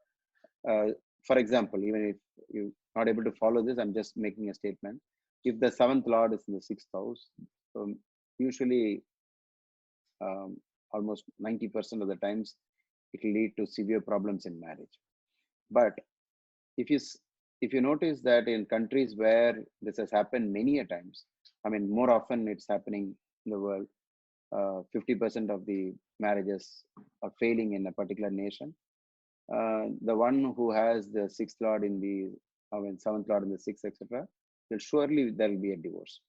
for example, even if you're not able to follow this, I'm just making a statement. If the seventh lord is in the sixth house, usually almost 90% of the times it will lead to severe problems in marriage. But if you if you notice that in countries where this has happened many a times, I mean more often it's happening in the world, 50% of the marriages are failing in a particular nation. The one who has the sixth lord in the, I mean, seventh lord in the sixth, etc., will surely there will be a divorce.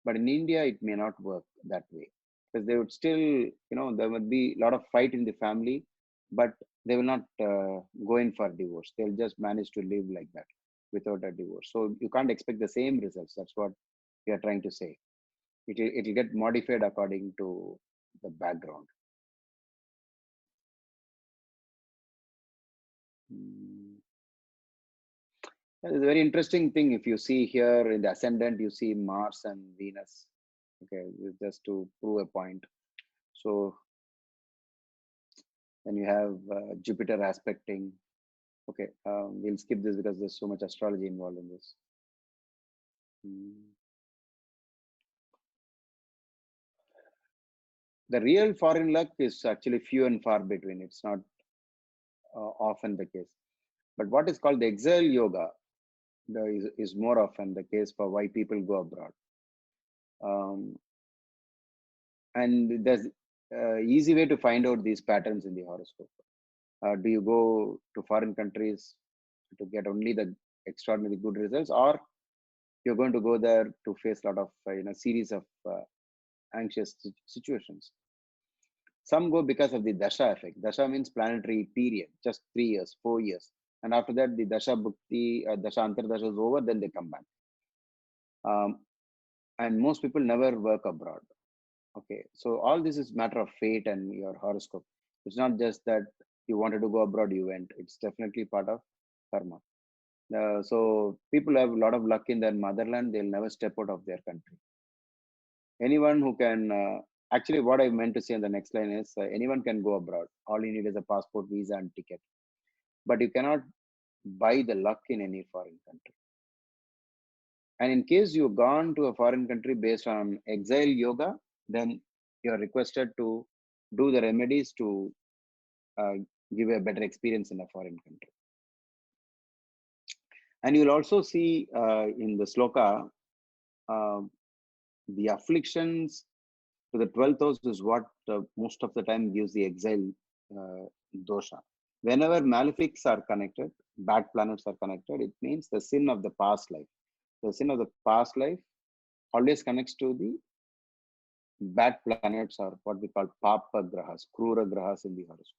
But in India, it may not work that way, because they would still, there would be a lot of fight in the family, but they will not go in for divorce. They'll just manage to live like that without a divorce. So you can't expect the same results. That's what we are trying to say. It'll get modified according to the background. It's a very interesting thing. If you see here in the ascendant, you see Mars and Venus. Okay, just to prove a point. So then you have Jupiter aspecting. Okay, we'll skip this because there's so much astrology involved in this. The real foreign luck is actually few and far between. It's not often the case. But what is called the exile yoga is more often the case for why people go abroad. And there's easy way to find out these patterns in the horoscope. Do you go to foreign countries to get only the extraordinary good results, or you're going to go there to face a lot of series of anxious situations? Some go because of the dasha effect. Dasha means planetary period, just 3 years, 4 years, and after that the dasha bhukti, dasha antardasha is over, then they come back. And most people never work abroad. Okay, so all this is matter of fate and your horoscope. It's not just that you wanted to go abroad, you went. It's definitely part of karma. So people have a lot of luck in their motherland. They'll never step out of their country. Anyone who can, actually what I meant to say in the next line is anyone can go abroad. All you need is a passport, visa and ticket. But you cannot buy the luck in any foreign country. And in case you've gone to a foreign country based on exile yoga, then you're requested to do the remedies to give a better experience in a foreign country. And you'll also see in the sloka, the afflictions to the 12th house is what most of the time gives the exile dosha. Whenever malefics are connected, bad planets are connected, it means the sin of the past life. The sin of the past life always connects to the bad planets, or what we call papa grahas, krura grahas in the horoscope.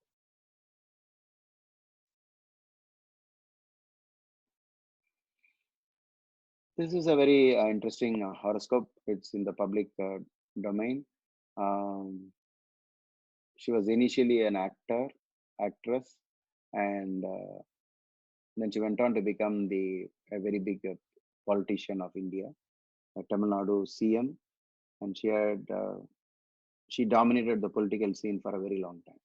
This is a very interesting horoscope. It's in the public domain. She was initially an actress, and then she went on to become a very big politician of India, Tamil Nadu CM, and she dominated the political scene for a very long time.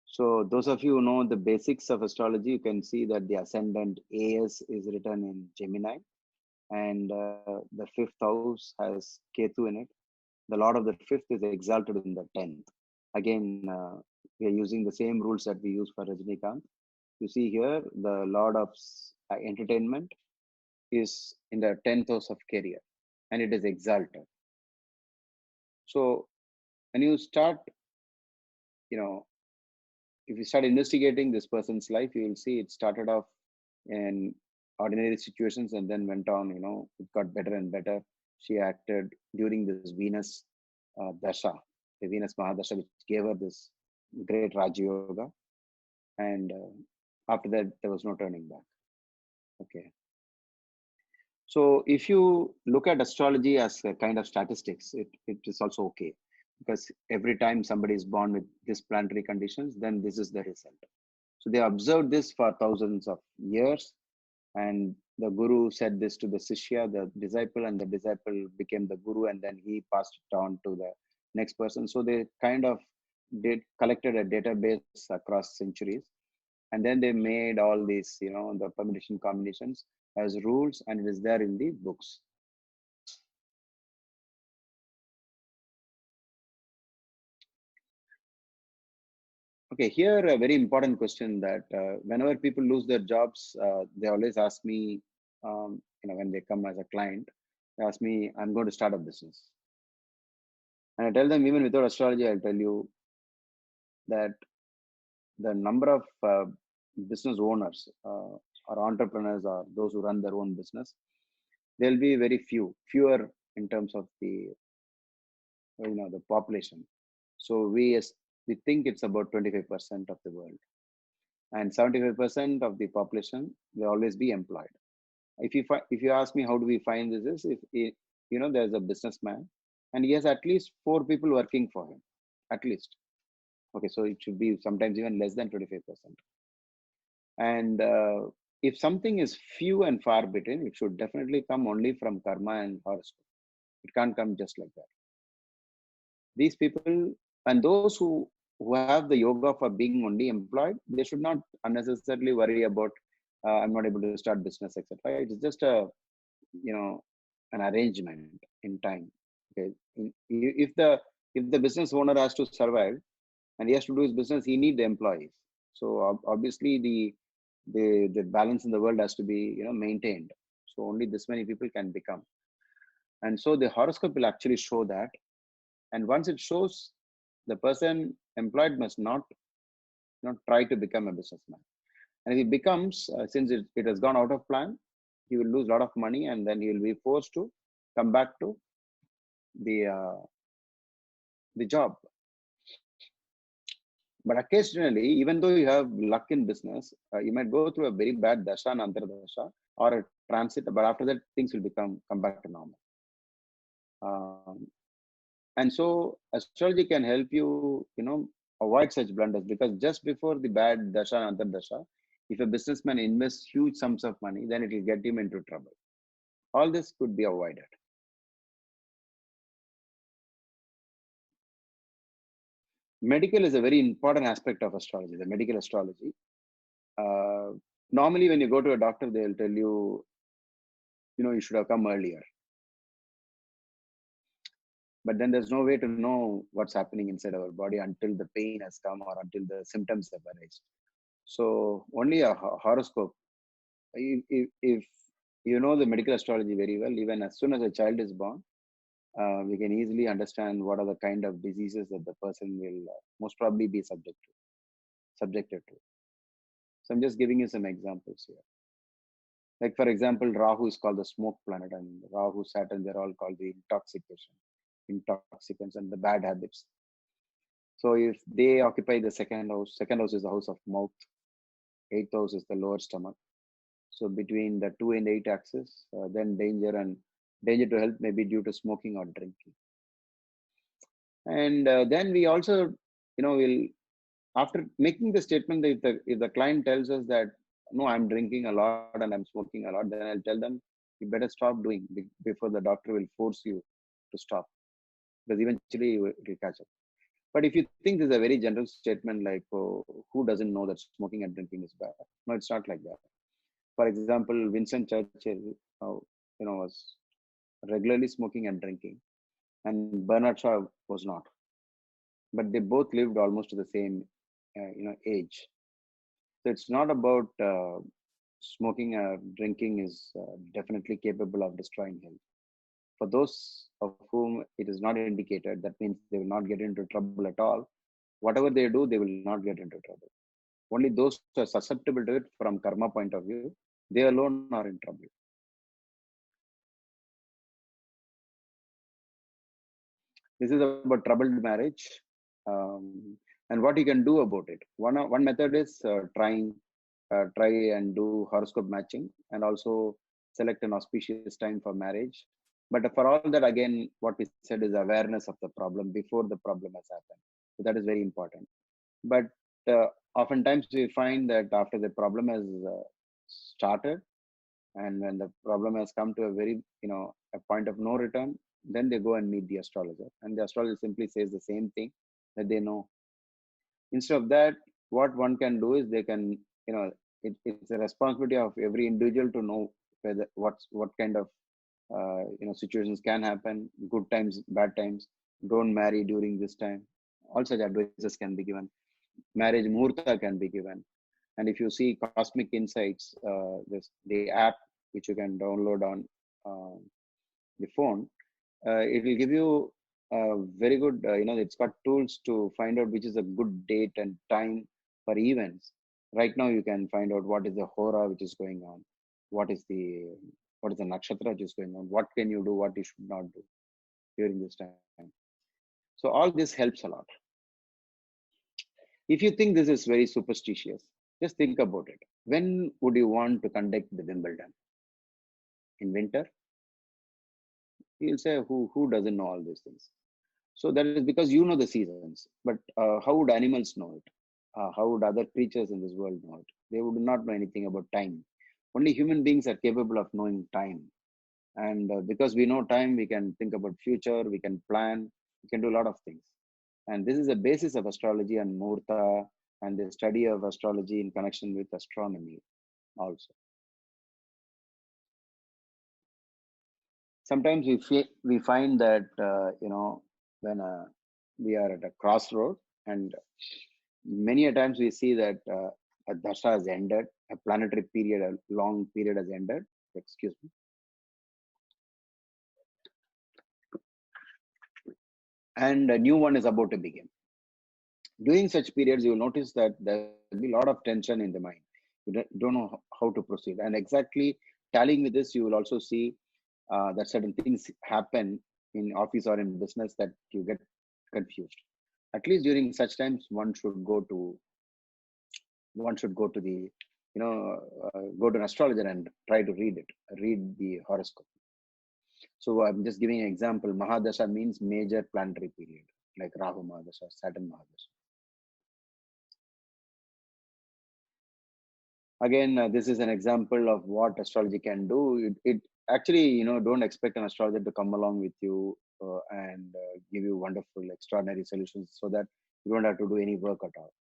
So those of you who know the basics of astrology, you can see that the ascendant AS is written in Gemini, and the 5th house has Ketu in it. The Lord of the 5th is exalted in the 10th. Again, we are using the same rules that we use for Rajinikanth. You see here, the Lord of entertainment is in the 10th house of career, and it is exalted. So when you start, if you start investigating this person's life, you will see it started off in ordinary situations and then went on, it got better and better. She acted during this Venus Dasha, the Venus Mahadasha, which gave her this great Raja Yoga. And after that, there was no turning back. Okay. So if you look at astrology as a kind of statistics, it is also okay. Because every time somebody is born with this planetary conditions, then this is the result. So they observed this for thousands of years, and the guru said this to the Shishya, the disciple, and the disciple became the guru, and then he passed it on to the next person. So they kind of collected a database across centuries, and then they made all these, the permutation combinations as rules, and it is there in the books. Okay, here a very important question that whenever people lose their jobs, they always ask me, when they come as a client, they ask me, I'm going to start a business. And I tell them, even without astrology, I'll tell you that the number of business owners or entrepreneurs or those who run their own business, there'll be very fewer in terms of the population. So we think it's about 25% of the world, and 75% of the population will always be employed. If you ask me how do we find this is, if there's a businessman and he has at least 4 people working for him, at least. Okay, so it should be sometimes even less than 25%. And if something is few and far between, it should definitely come only from karma and horoscope. It can't come just like that. These people, and those who have the yoga for being only employed, they should not unnecessarily worry about I'm not able to start business, etc. It's just an arrangement in time. Okay, if the business owner has to survive and he has to do his business, he needs the employees. So obviously the balance in the world has to be maintained. So only this many people can become, and so the horoscope will actually show that. And once it shows, the person employed must not try to become a businessman. And if he becomes, since it has gone out of plan, he will lose a lot of money, and then he will be forced to come back to the job. But occasionally, even though you have luck in business, you might go through a very bad dasha and antardasha or a transit, but after that, things will come back to normal. And so astrology can help you, avoid such blunders, because just before the bad dasha and antardasha, if a businessman invests huge sums of money, then it will get him into trouble. All this could be avoided. Medical is a very important aspect of astrology, the medical astrology. Normally, when you go to a doctor, they'll tell you, you should have come earlier. but then there's no way to know what's happening inside our body until the pain has come or until the symptoms have arisen. So only a horoscope. If you know the medical astrology very well, even as soon as a child is born, we can easily understand what are the kind of diseases that the person will most probably be subjected to. So I'm just giving you some examples here. Like for example, Rahu is called the smoke planet, and Rahu, Saturn, they're all called the intoxicants, and the bad habits. So if they occupy the second house is the house of mouth, eighth house is the lower stomach. So between the 2 and 8 axis, then danger to health may be due to smoking or drinking. And then we also, will, after making the statement, that if the client tells us that, no, I'm drinking a lot and I'm smoking a lot, then I'll tell them, you better stop doing before the doctor will force you to stop, because eventually it will catch up. But if you think this is a very general statement, like, oh, who doesn't know that smoking and drinking is bad? No, it's not like that. For example, Winston Churchill, was regularly smoking and drinking, and Bernard Shaw was not. But they both lived almost to the same, age. So it's not about smoking or drinking is definitely capable of destroying health. For those of whom it is not indicated, that means they will not get into trouble at all. Whatever they do, they will not get into trouble. Only those who are susceptible to it from karma point of view, they alone are in trouble. This is about troubled marriage, and what you can do about it. One method is try and do horoscope matching, and also select an auspicious time for marriage. But for all that, again, what we said is awareness of the problem before the problem has happened. So that is very important. But oftentimes we find that after the problem has started, and when the problem has come to a very, a point of no return, then they go and meet the astrologer, and the astrologer simply says the same thing that they know. Instead of that, what one can do is they can, it's a responsibility of every individual to know what kind of situations can happen, good times, bad times. Don't marry during this time. All such advices can be given. Marriage muhurta can be given. And if you see Cosmic Insights, the app which you can download on the phone, it will give you very good, it's got tools to find out which is a good date and time for events. Right now, you can find out what is the hora which is going on, what is the nakshatra which is going on, what can you do, what you should not do during this time. So all this helps a lot. If you think this is very superstitious, just think about it. When would you want to conduct the Wimbledon? In winter? You'll say, who doesn't know all these things? So that is because you know the seasons. But how would animals know it? How would other creatures in this world know it? They would not know anything about time. Only human beings are capable of knowing time. And because we know time, we can think about future, we can plan, we can do a lot of things. And this is the basis of astrology and muhurta and the study of astrology in connection with astronomy also. Sometimes we find that, when we are at a crossroad, and many a times we see that a dasha has ended, a planetary period, a long period has ended. Excuse me. And a new one is about to begin. During such periods, you will notice that there will be a lot of tension in the mind. You don't know how to proceed. And exactly tallying with this, you will also see that certain things happen in office or in business that you get confused. At least during such times, one should go to the, go to an astrologer and try to read the horoscope. So I'm just giving an example. Mahadasha means major planetary period, like Rahu Mahadasha, Saturn Mahadasha. Again, this is an example of what astrology can do. It actually, don't expect an astrologer to come along with you and give you wonderful, extraordinary solutions so that you don't have to do any work at all.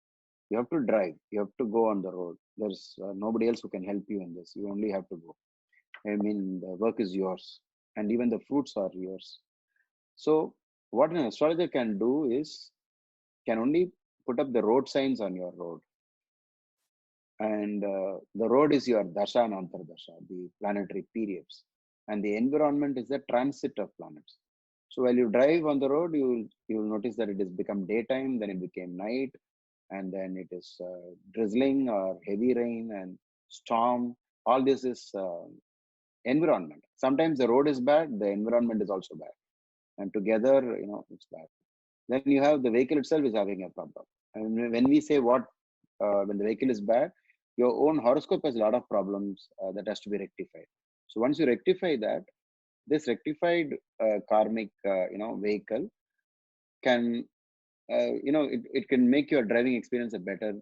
You have to drive. You have to go on the road. There's nobody else who can help you in this. You only have to go. I mean, the work is yours, and even the fruits are yours. So what an astrologer can do is can only put up the road signs on your road. And the road is your Dasha and Antardasha, the planetary periods. And the environment is the transit of planets. So while you drive on the road, you'll notice that it has become daytime, then it became night, and then it is drizzling or heavy rain and storm. All this is environment. Sometimes the road is bad, the environment is also bad. And together, it's bad. Then you have the vehicle itself is having a problem. And when we say when the vehicle is bad, your own horoscope has a lot of problems that has to be rectified. So once you rectify that, this rectified karmic, vehicle can, it can make your driving experience a better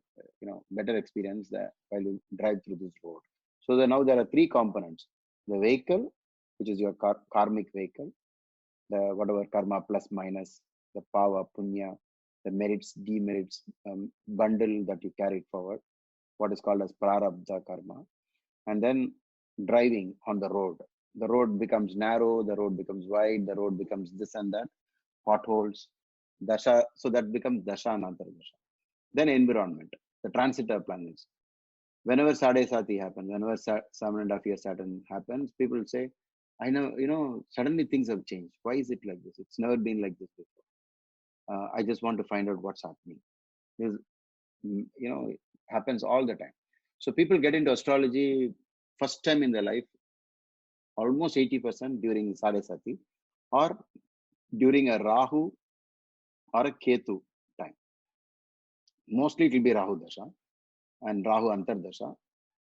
experience while you drive through this road. So now there are three components: the vehicle, which is your karmic vehicle, the whatever karma plus minus, the power, punya, the merits, demerits, bundle that you carried forward, what is called as prarabdha karma. And then driving on the road. The road becomes narrow, the road becomes wide, the road becomes this and that, potholes, dasha. So that becomes dasha and antardasha. Then environment, the transit of planets. Whenever Sade Sati happens, whenever 7.5 year Saturn happens, people say, I know, suddenly things have changed. Why is it like this? It's never been like this before. I just want to find out what's happening. This, it happens all the time. So people get into astrology first time in their life, almost 80% during Sade Sati, or during a Rahu or a Ketu time. Mostly it will be Rahu Dasha and Rahu Antardasha.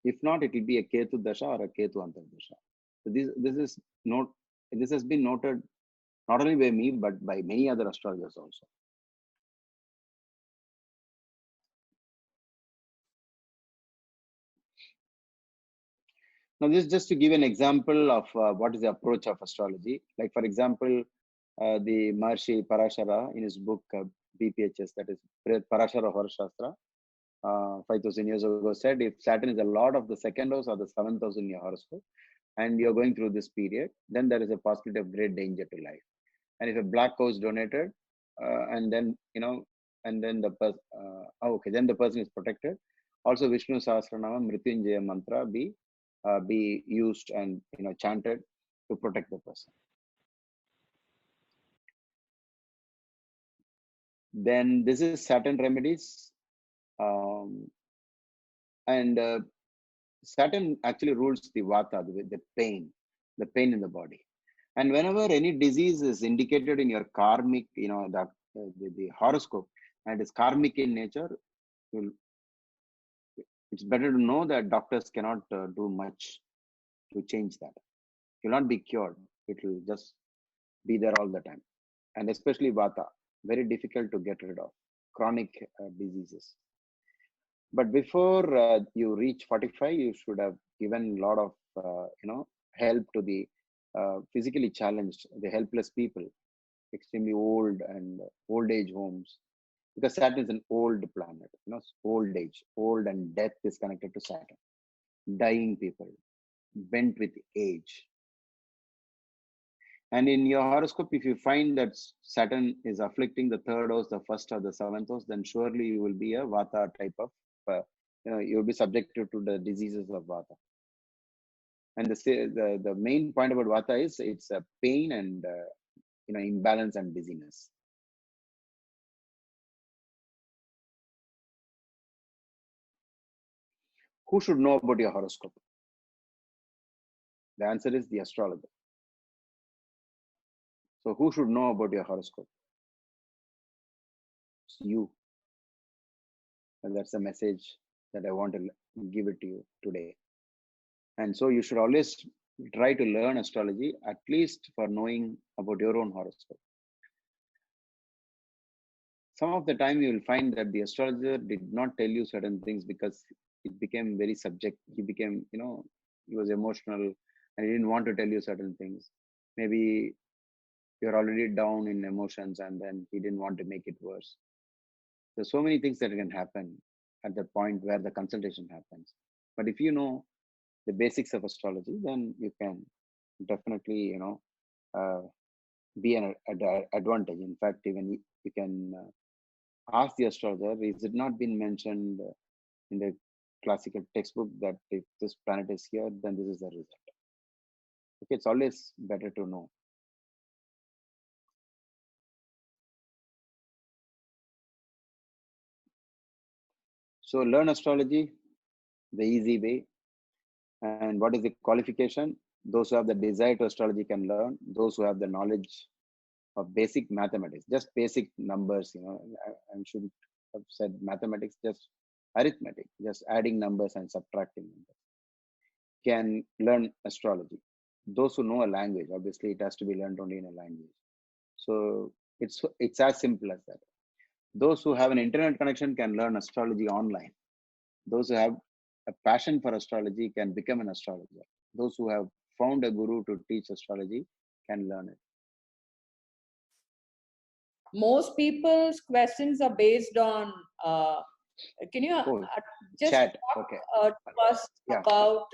If not, it will be a Ketu Dasha or a Ketu Antardasha. So this has been noted not only by me, but by many other astrologers also. Now, this is just to give an example of what is the approach of astrology. Like, for example, the Maharishi Parashara in his book BPHS, that is Parashara Horoshastra, 5,000 years ago, said if Saturn is the lord of the second house or the 7th house in your horoscope, and you're going through this period, then there is a possibility of great danger to life. And if a black house donated, and then then the person is protected. Also, Vishnu Sahasranama Mrityunjaya mantra be used and chanted to protect the person. Then this is Saturn remedies, and Saturn actually rules the vata, the pain in the body. And whenever any disease is indicated in your karmic, the horoscope, and is karmic in nature, it's better to know that doctors cannot do much to change that. It will not be cured. It will just be there all the time. And especially vata, very difficult to get rid of, chronic diseases. But before you reach 45, you should have given a lot of, help to the physically challenged, the helpless people, extremely old and old age homes. Because Saturn is an old planet, old age, old and death is connected to Saturn. Dying people, bent with age. And in your horoscope, if you find that Saturn is afflicting the third house, the first or the 7th house, then surely you will be a vata type of, you will be subjected to the diseases of vata. And the main point about vata is it's a pain and imbalance and dizziness. Who should know about your horoscope? The answer is the astrologer. So who should know about your horoscope? It's you. And that's the message that I want to give it to you today. And so you should always try to learn astrology, at least for knowing about your own horoscope. Some of the time you will find that the astrologer did not tell you certain things because it became very subject. He became, he was emotional and he didn't want to tell you certain things. Maybe you're already down in emotions and then he didn't want to make it worse. There's so many things that can happen at the point where the consultation happens. But if you know the basics of astrology, then you can definitely, be an advantage. In fact, even you can ask the astrologer, is it not been mentioned in the classical textbook that if this planet is here, then this is the result? Okay, it's always better to know. So learn astrology the easy way. And what is the qualification? Those who have the desire to astrology can learn. Those who have the knowledge of basic mathematics, just basic numbers, I shouldn't have said mathematics, just arithmetic, just adding numbers and subtracting numbers, can learn astrology. Those who know a language, obviously it has to be learned only in a language. So it's as simple as that. Those who have an internet connection can learn astrology online. Those who have a passion for astrology can become an astrologer. Those who have found a guru to teach astrology can learn it. Most people's questions are based on, can you just chat. talk Okay. to us about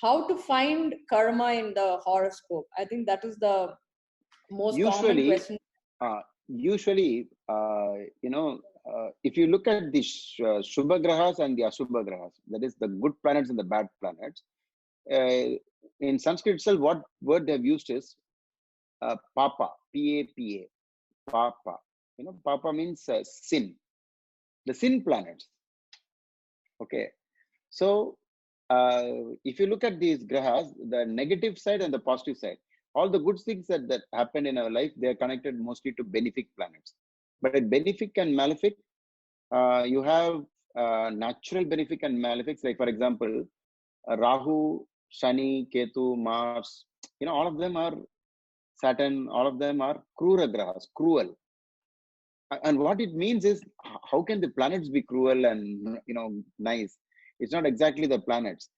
how to find karma in the horoscope? I think that is the most common question. Usually, if you look at the Shubha Grahas and the Ashubha Grahas, that is the good planets and the bad planets, in Sanskrit itself, what word they've used is Papa, P-A-P-A, Papa. Papa means sin, the sin planets. Okay. So, if you look at these grahas, the negative side and the positive side, all the good things that happen in our life, they are connected mostly to benefic planets. But at benefic and malefic, you have natural benefic and malefics. Like, for example, Rahu, Shani, Ketu, Mars, all of them are Saturn, all of them are krura grahas, cruel. And what it means is, how can the planets be cruel and, nice? It's not exactly the planets.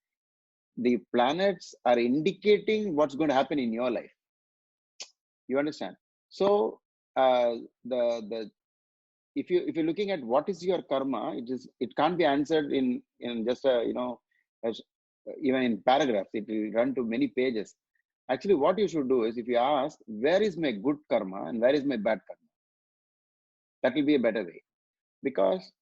The planets are indicating what's going to happen in your life. You understand? So if you're looking at what is your karma, it can't be answered in just even in paragraphs. It will run to many pages. Actually, what you should do is, if you ask, where is my good karma and where is my bad karma? That will be a better way. Because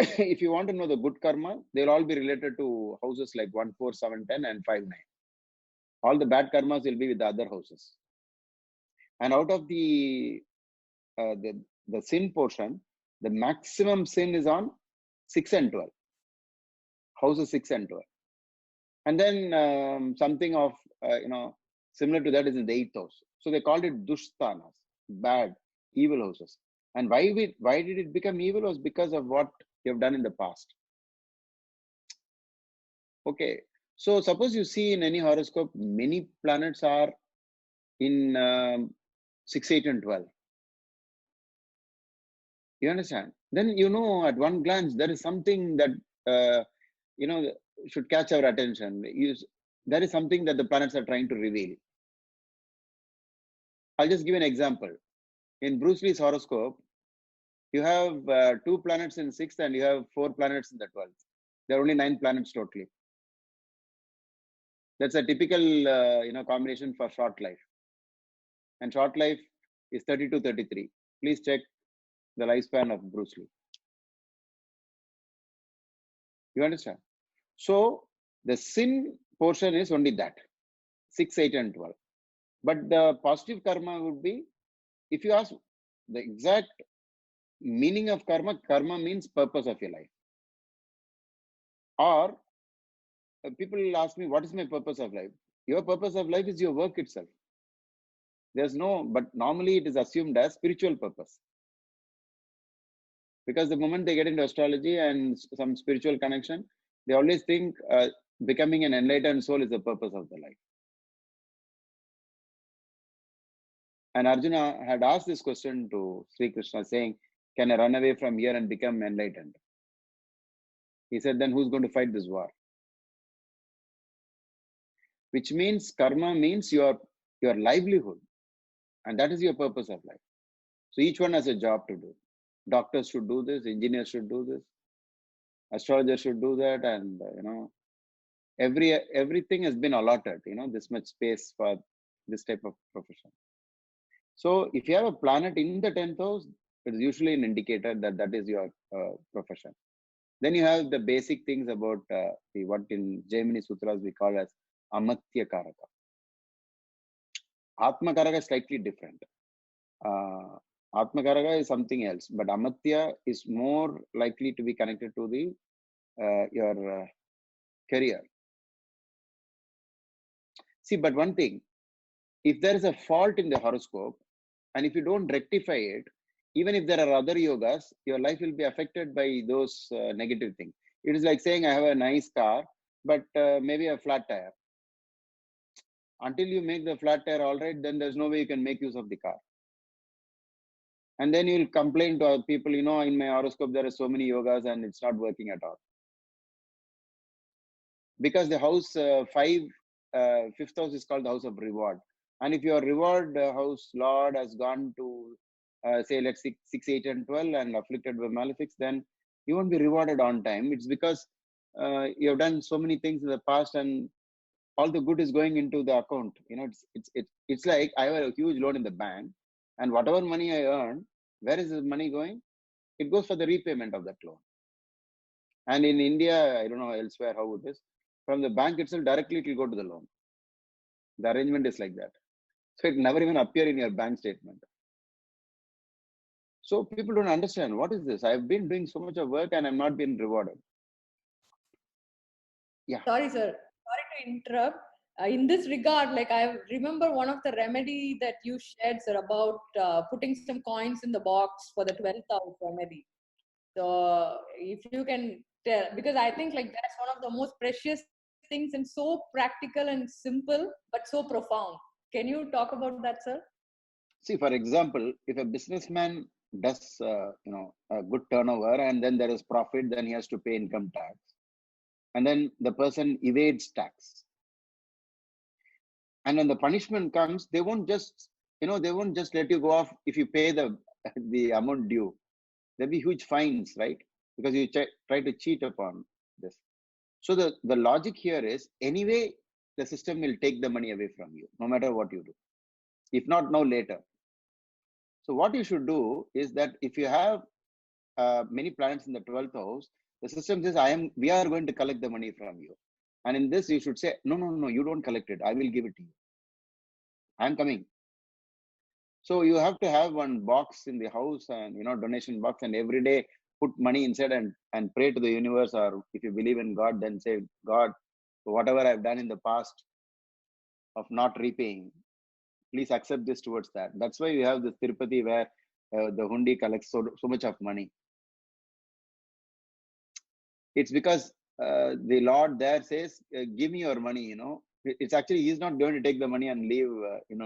if you want to know the good karma, they'll all be related to houses like 1, 4, 7, 10 and 5, 9. All the bad karmas will be with the other houses. And out of the sin portion, the maximum sin is on 6 and 12. Houses 6 and 12. And then something of, similar to that is in the 8th house. So they called it dushtanas, bad, evil houses. And why did it become evil? Was because of what you have done in the past. Okay. So suppose you see in any horoscope, many planets are in 6, 8 and 12. You understand? Then, at one glance, there is something that, should catch our attention. There is something that the planets are trying to reveal. I'll just give an example. In Bruce Lee's horoscope, you have 2 planets in 6th and you have 4 planets in the 12th. There are only 9 planets totally. That's a typical, combination for short life. And short life is 30 to 33. Please check the lifespan of Bruce Lee. You understand? So the sin portion is only that, 6, 8 and 12. But the positive karma would be, if you ask the exact meaning of karma, karma means purpose of your life. Or people will ask me, what is my purpose of life? Your purpose of life is your work itself. But normally it is assumed as spiritual purpose. Because the moment they get into astrology and some spiritual connection, they always think becoming an enlightened soul is the purpose of the life. And Arjuna had asked this question to Sri Krishna, saying, can I run away from here and become enlightened? He said, then who's going to fight this war? Which means karma means your livelihood. And that is your purpose of life. So each one has a job to do. Doctors should do this, engineers should do this, astrologers should do that, and everything has been allotted, this much space for this type of profession. So if you have a planet in the 10th house, it is usually an indicator that that is your profession. Then you have the basic things about what in Jaimini Sutras we call as Amatya Karaka. Atma Karaka is slightly different. Atma Karaka is something else, but Amatya is more likely to be connected to the your career. See, but one thing, if there is a fault in the horoscope, and if you don't rectify it, even if there are other yogas, your life will be affected by those negative things. It is like saying, I have a nice car, but maybe a flat tire. Until you make the flat tire all right, then there's no way you can make use of the car. And then you'll complain to people, in my horoscope, there are so many yogas and it's not working at all. Because the house 5th house is called the house of reward. And if your reward house lord has gone to, say, let's say 6, 8, and 12 and afflicted by malefics, then you won't be rewarded on time. It's because you have done so many things in the past and all the good is going into the account. It's like I have a huge loan in the bank, and whatever money I earn, where is the money going? It goes for the repayment of that loan. And in India, I don't know elsewhere how it is. From the bank itself, directly it will go to the loan. The arrangement is like that. So it never even appear in your bank statement. So people don't understand, what is this? I've been doing so much of work and I'm not being rewarded. Yeah. Sorry, sir. Sorry to interrupt. In this regard, like I remember one of the remedy that you shared, sir, about putting some coins in the box for the 12th house remedy. So if you can tell, because I think like that's one of the most precious things and so practical and simple, but so profound. Can you talk about that, sir? See, for example, if a businessman does, a good turnover and then there is profit, then he has to pay income tax. And then the person evades tax. And when the punishment comes, they won't just let you go off if you pay the amount due. There'll be huge fines, right? Because you try to cheat upon this. So the logic here is, anyway, the system will take the money away from you, no matter what you do. If not now, later. So what you should do is that if you have many planets in the 12th house, the system says, we are going to collect the money from you. And in this, you should say, no, you don't collect it. I will give it to you. I'm coming. So you have to have one box in the house and, donation box, and every day put money inside and pray to the universe, or if you believe in God, then say, God, whatever I've done in the past of not repaying, please accept this towards that. That's why we have this Tirupati where the hundi collects so much of money. It's because the Lord there says, give me your money, It's actually, he's not going to take the money and leave,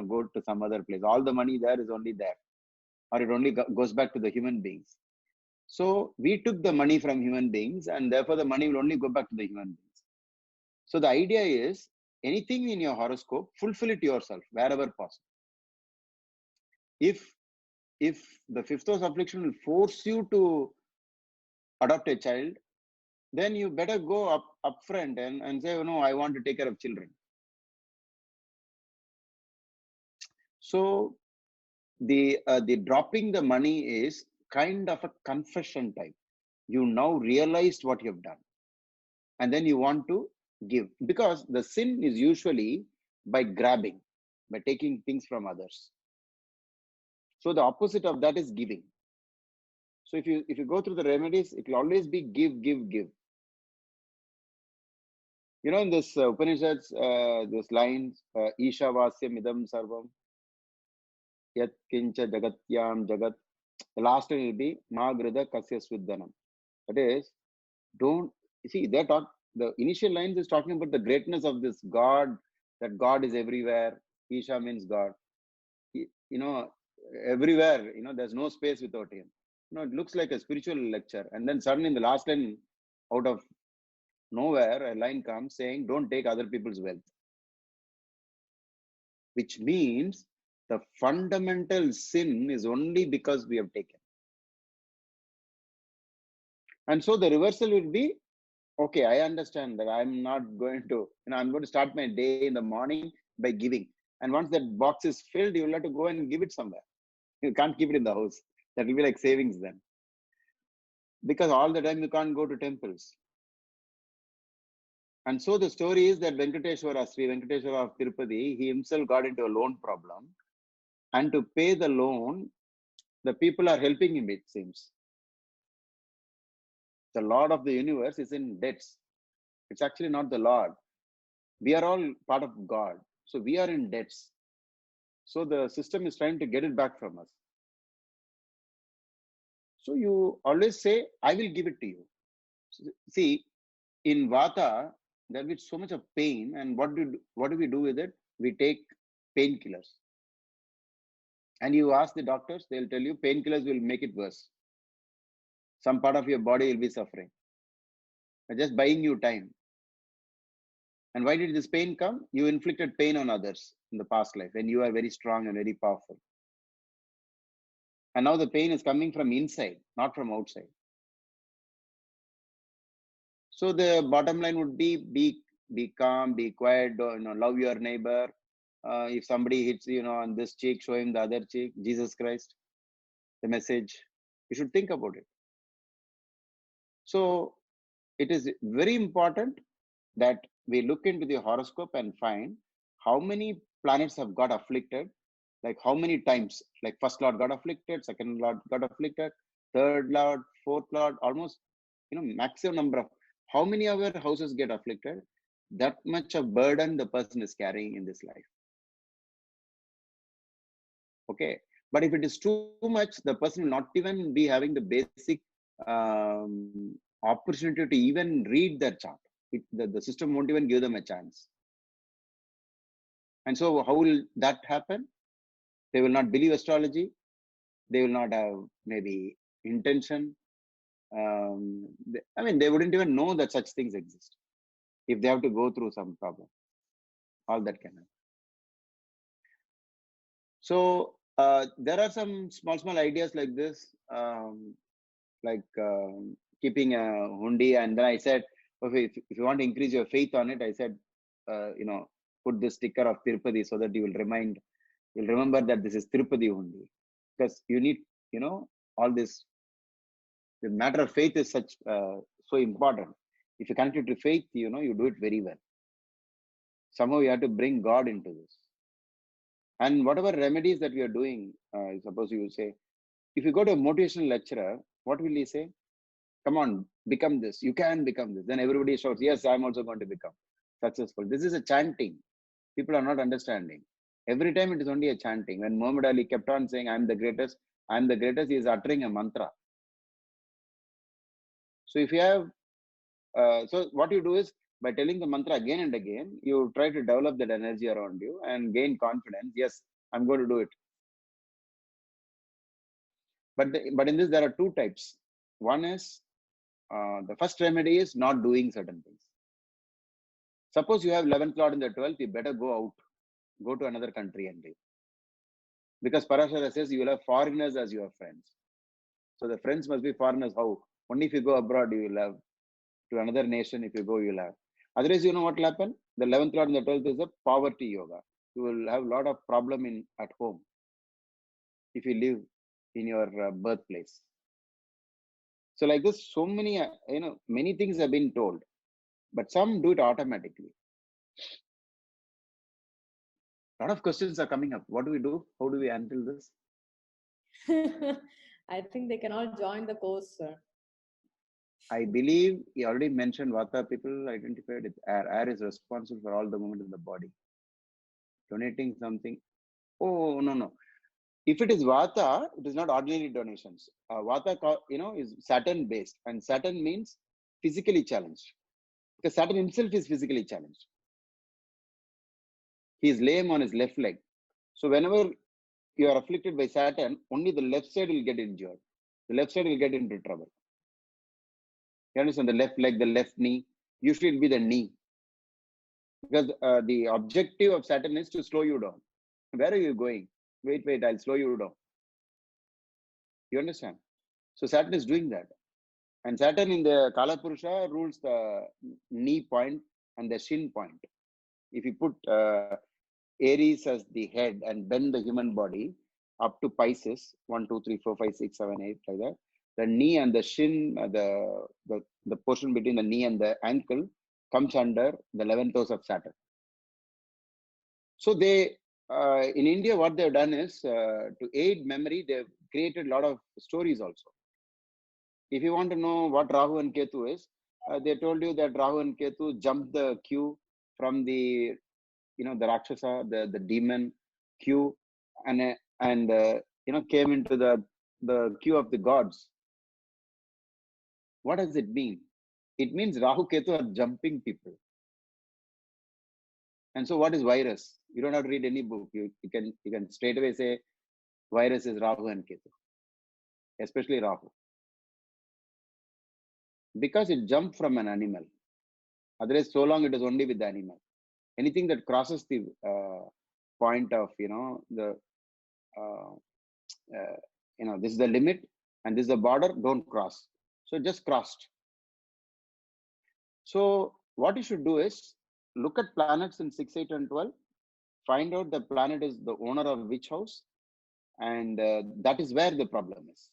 go to some other place. All the money there is only there, or it only goes back to the human beings. So we took the money from human beings, and therefore the money will only go back to the human beings. So the idea is, anything in your horoscope, fulfill it yourself wherever possible. If the 5th house affliction will force you to adopt a child, then you better go up front and say, no, I want to take care of children. So the dropping the money is kind of a confession type. You now realized what you've done, and then you want to give, because the sin is usually by grabbing, by taking things from others. So the opposite of that is giving. So if you go through the remedies, it will always be give. In this Upanishads, this lines, Isha Vasyam Idam Sarvam, Yat Kincha Jagatyam Jagat. The last one will be Magrida Kasya Svidhanam. That is, don't see, the initial lines is talking about the greatness of this God, that God is everywhere. Isha means God. Everywhere, there's no space without him. It looks like a spiritual lecture. And then suddenly in the last line, out of nowhere, a line comes saying, don't take other people's wealth. Which means the fundamental sin is only because we have taken. And so the reversal will be, okay, I understand that I'm not going to, I'm going to start my day in the morning by giving. And once that box is filled, you will have to go and give it somewhere. You can't keep it in the house. That will be like savings then. Because all the time you can't go to temples. And so the story is that Venkateshwara, Sri Venkateshwara of Tirupati, he himself got into a loan problem. And to pay the loan, the people are helping him, it seems. The Lord of the universe is in debts. It's actually not the Lord. We are all part of God. So we are in debts. So the system is trying to get it back from us. So you always say, I will give it to you. See, in Vata, there is so much of pain. And what do we do with it? We take painkillers. And you ask the doctors, they'll tell you painkillers will make it worse. Some part of your body will be suffering. They're just buying you time. And why did this pain come? You inflicted pain on others in the past life when you are very strong and very powerful. And now the pain is coming from inside, not from outside. So the bottom line would be calm, be quiet, love your neighbor. If somebody hits you on this cheek, show him the other cheek. Jesus Christ, the message. You should think about it. So it is very important that we look into the horoscope and find how many planets have got afflicted, like how many times, like first lord got afflicted, second lord got afflicted, third lord, fourth lord, almost, maximum number of, how many of our houses get afflicted, that much of burden the person is carrying in this life. Okay. But if it is too much, the person will not even be having the basic opportunity to even read their chart. The system won't even give them a chance. And so how will that happen? They will not believe astrology. They will not have maybe intention. They wouldn't even know that such things exist if they have to go through some problem. All that can happen. So there are some small ideas like this, keeping a hundi. And then I said, okay, if you want to increase your faith on it, I said, put this sticker of Tirupati so that you'll remember that this is Tirupati hundi. Because you need, all this. The matter of faith is so important. If you connect it to faith, you do it very well. Somehow you have to bring God into this. And whatever remedies that we are doing, suppose you say, if you go to a motivational lecturer, what will he say? Come on, become this. You can become this. Then everybody shouts, yes, I'm also going to become successful. This is a chanting. People are not understanding. Every time it is only a chanting. When Muhammad Ali kept on saying, I'm the greatest, he is uttering a mantra. So if you have, so what you do is, by telling the mantra again and again, you try to develop that energy around you and gain confidence. Yes, I'm going to do it. But in this, there are two types. One is, the first remedy is not doing certain things. Suppose you have 11th lord in the 12th, you better go out, go to another country and live. Because Parashara says you will have foreigners as your friends. So the friends must be foreigners. How? Only if you go abroad, you will have. To another nation, if you go, you'll have. Otherwise, you know what will happen? The 11th lord and the 12th is a poverty yoga. You will have a lot of problem at home if you live in your birthplace. So like this, so many, many things have been told, but some do it automatically. A lot of questions are coming up. What do we do? How do we handle this? I think they can all join the course, sir. I believe he already mentioned Vata people identified it. Air is responsible for all the movement in the body. Donating something. Oh, no. If it is Vata, it is not ordinary donations. Vata, is Saturn based, and Saturn means physically challenged. Because Saturn himself is physically challenged. He is lame on his left leg. So whenever you are afflicted by Saturn, only the left side will get injured. The left side will get into trouble. You understand? The left leg, the left knee, usually it will be the knee. Because the objective of Saturn is to slow you down. Where are you going? Wait, I'll slow you down. You understand? So Saturn is doing that. And Saturn in the Kala Purusha rules the knee point and the shin point. If you put, Aries as the head and bend the human body up to Pisces, 1, 2, 3, 4, 5, 6, 7, 8, like that. The knee and the shin, the portion between the knee and the ankle comes under the 11th house of Saturn. So they, in India, what they've done is to aid memory, they've created a lot of stories also. If you want to know what Rahu and Ketu is, they told you that Rahu and Ketu jumped the queue from the, the Rakshasa, the demon queue, and came into the queue of the gods. What does it mean? It means Rahu Ketu are jumping people. And so what is virus? You don't have to read any book. You can straight away say virus is Rahu and Ketu, especially Rahu. Because it jumped from an animal. Otherwise, so long it is only with the animal. Anything that crosses the point of, this is the limit and this is the border, don't cross. So just crossed. So what you should do is look at planets in 6, 8, and 12. Find out the planet is the owner of which house. And that is where the problem is.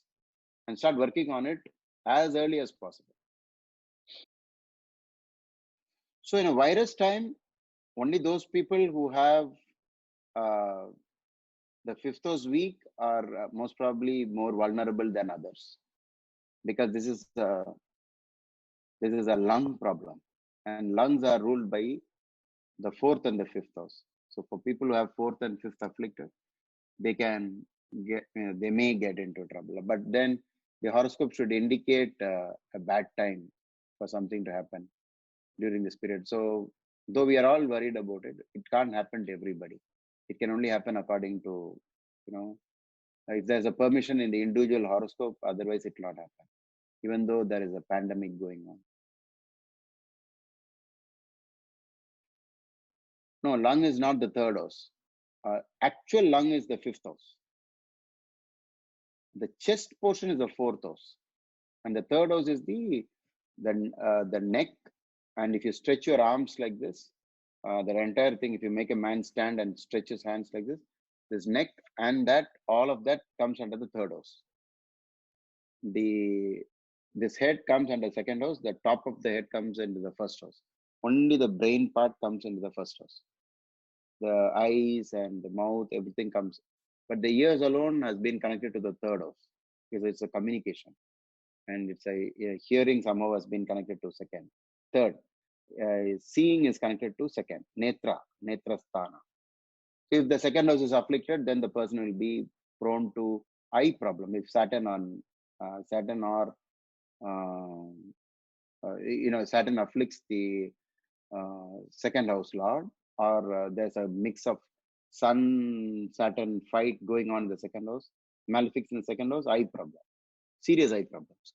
And start working on it as early as possible. So in a virus time, only those people who have the 5th house weak are most probably more vulnerable than others, because this is a lung problem, and lungs are ruled by the 4th and the 5th house. So for people who have 4th and 5th afflicted, they can get, they may get into trouble. But then the horoscope should indicate a bad time for something to happen during this period. So though we are all worried about it, it can't happen to everybody. It can only happen according to, if there's a permission in the individual horoscope, otherwise it will not happen, even though there is a pandemic going on. No, lung is not the 3rd house. Actual lung is the 5th house. The chest portion is the 4th house. And the 3rd house is the neck. And if you stretch your arms like this, the entire thing, if you make a man stand and stretch his hands like this neck and all of that comes under the 3rd house. This head comes under 2nd house. The top of the head comes into the 1st house. Only the brain part comes into the 1st house. The eyes and the mouth, everything comes. But the ears alone has been connected to the 3rd house, because it's a communication. And it's a hearing somehow has been connected to 2nd. 3rd, seeing is connected to 2nd. Netra sthana. If the 2nd house is afflicted, then the person will be prone to eye problem. If Saturn or Saturn afflicts the 2nd house lord, or there's a mix of Sun Saturn fight going on in the 2nd house, malefics in the 2nd house, eye problem, serious eye problems.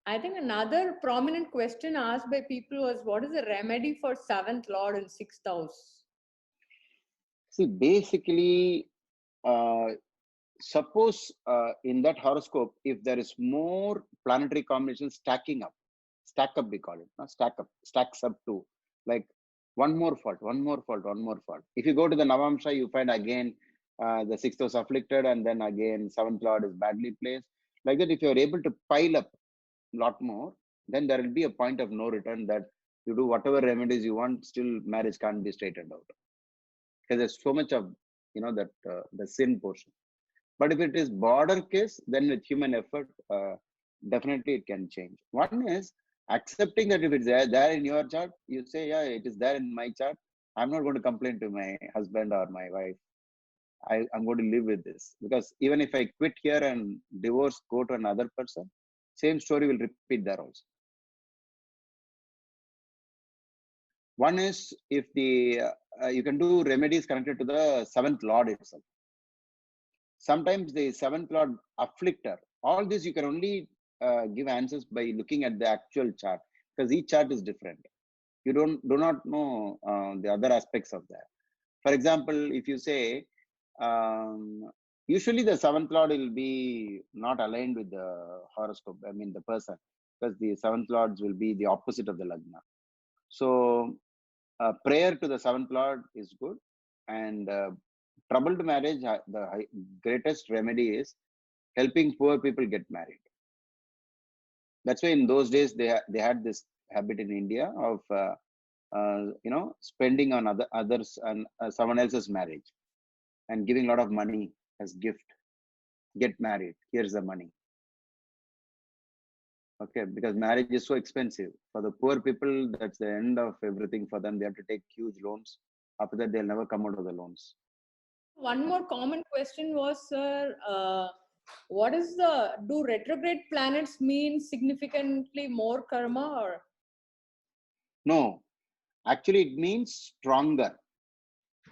I think another prominent question asked by people was, what is the remedy for 7th lord in 6th house? See, basically, suppose in that horoscope, if there is more planetary combinations stacking up, stack up we call it, stacks up to, like one more fault. If you go to the Navamsha, you find again the 6th house afflicted, and then again 7th lord is badly placed. Like that, if you're able to pile up a lot more, then there will be a point of no return, that you do whatever remedies you want, still marriage can't be straightened out. Because there's so much of, the sin portion. But if it is border case, then with human effort, definitely it can change. One is accepting that if it's there in your chart, you say, yeah, it is there in my chart. I'm not going to complain to my husband or my wife. I'm going to live with this. Because even if I quit here and divorce, go to another person, same story will repeat there also. One is, if you can do remedies connected to the 7th lord itself. Sometimes the 7th lord afflictor, all this you can only give answers by looking at the actual chart, because each chart is different. You do not know the other aspects of that. For example, if you say, usually the 7th lord will be not aligned with the horoscope, the person, because the 7th lords will be the opposite of the lagna. So prayer to the 7th lord is good. And troubled marriage, the greatest remedy is helping poor people get married. That's why in those days they had this habit in India of spending on others and someone else's marriage and giving a lot of money as gift. Get married. Here's the money. Okay, because marriage is so expensive. For the poor people, that's the end of everything for them. They have to take huge loans. After that, they'll never come out of the loans. One more common question was, sir, do retrograde planets mean significantly more karma or? No, actually it means stronger.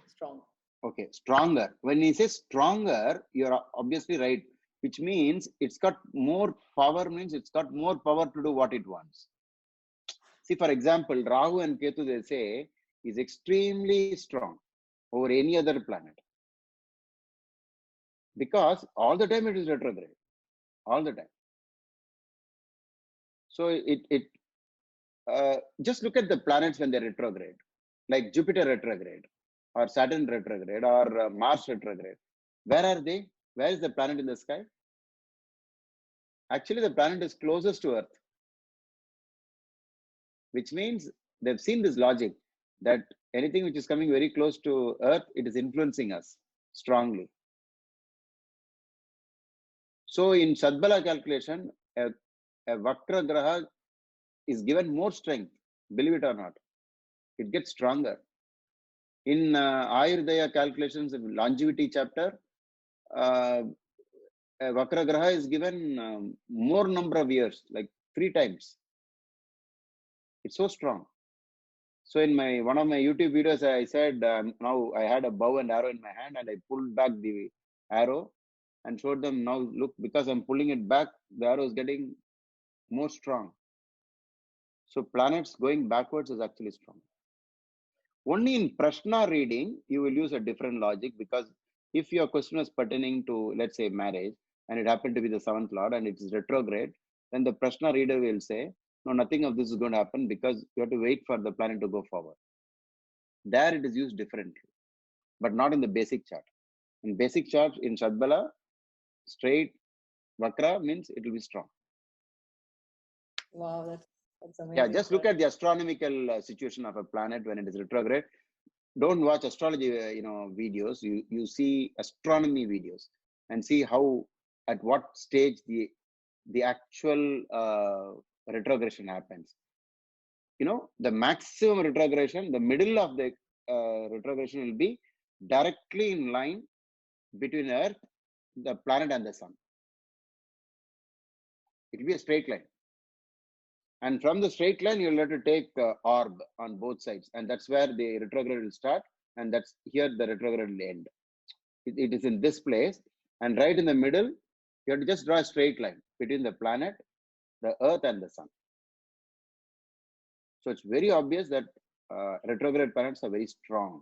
Strong. Okay, stronger. When he says stronger, you're obviously right, which means it's got more power, means it's got more power to do what it wants. See, for example, Rahu and Ketu, they say, is extremely strong over any other planet. Because all the time it is retrograde. All the time. So just look at the planets when they're retrograde, like Jupiter retrograde, or Saturn retrograde, or Mars retrograde. Where are they? Where is the planet in the sky? Actually, the planet is closest to Earth, which means they've seen this logic that anything which is coming very close to Earth, it is influencing us strongly. So in Sadbala calculation, a Vakra Graha is given more strength, believe it or not. It gets stronger. In Ayurveda calculations in longevity chapter, Vakra Graha is given more number of years, like 3 times. It's so strong. So in one of my YouTube videos, I said, now I had a bow and arrow in my hand and I pulled back the arrow and showed them, now look, because I'm pulling it back, the arrow is getting more strong. So planets going backwards is actually strong. Only in Prashna reading, you will use a different logic, because if your question is pertaining to, let's say, marriage, and it happened to be the 7th Lord and it is retrograde, then the Prashna reader will say, no, nothing of this is going to happen because you have to wait for the planet to go forward. There it is used differently, but not in the basic chart. In basic chart, in Shadbala, straight Vakra means it will be strong. Wow, that's amazing. Yeah, just look at the astronomical situation of a planet when it is retrograde. Don't watch astrology, videos. You see astronomy videos and see how, at what stage the actual retrogression happens. The maximum retrogression, the middle of the retrogression will be directly in line between Earth, the planet, and the Sun. It will be a straight line. And from the straight line, you'll have to take orb on both sides. And that's where the retrograde will start. And that's here the retrograde will end. It is in this place. And right in the middle, you have to just draw a straight line between the planet, the Earth, and the Sun. So it's very obvious that retrograde planets are very strong.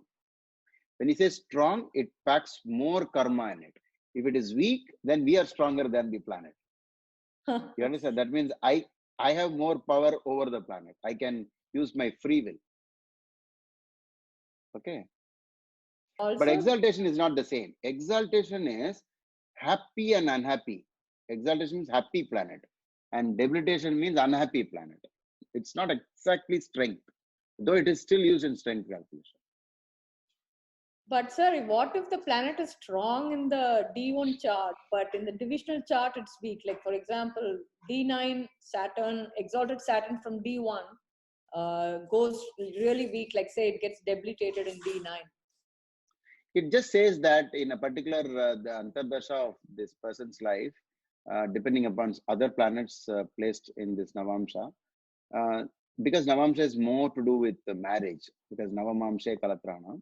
When he says strong, it packs more karma in it. If it is weak, then we are stronger than the planet. You understand? That means I have more power over the planet. I can use my free will. Okay. Also, but exaltation is not the same. Exaltation is happy and unhappy. Exaltation means happy planet. And debilitation means unhappy planet. It's not exactly strength, though it is still used in strength calculation. But sir, what if the planet is strong in the D1 chart, but in the divisional chart it's weak? Like for example, D9 Saturn, exalted Saturn from D1 goes really weak. Like say it gets debilitated in D9. It just says that in a particular the antardasha of this person's life, depending upon other planets placed in this Navamsha, because Navamsha is more to do with the marriage, because Navamamsha Kalatrana.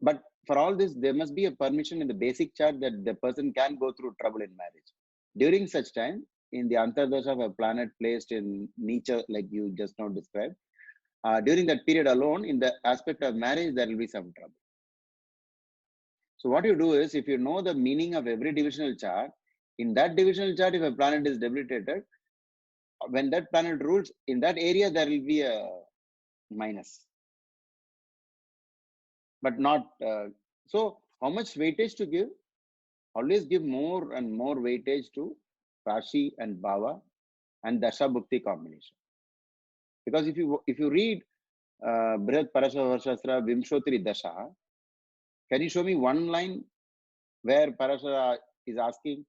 But for all this, there must be a permission in the basic chart that the person can go through trouble in marriage. During such time, in the antardasha of a planet placed in Nietzsche, like you just now described, during that period alone, in the aspect of marriage, there will be some trouble. So what you do is, if you know the meaning of every divisional chart, in that divisional chart, if a planet is debilitated, when that planet rules, in that area, there will be a minus. but not. So how much weightage to give? Always give more and more weightage to Rashi and Bhava and Dasha Bhukti combination. Because if you read Brihat Parashara Shastra Vimshotri Dasha, can you show me one line where Parashara is asking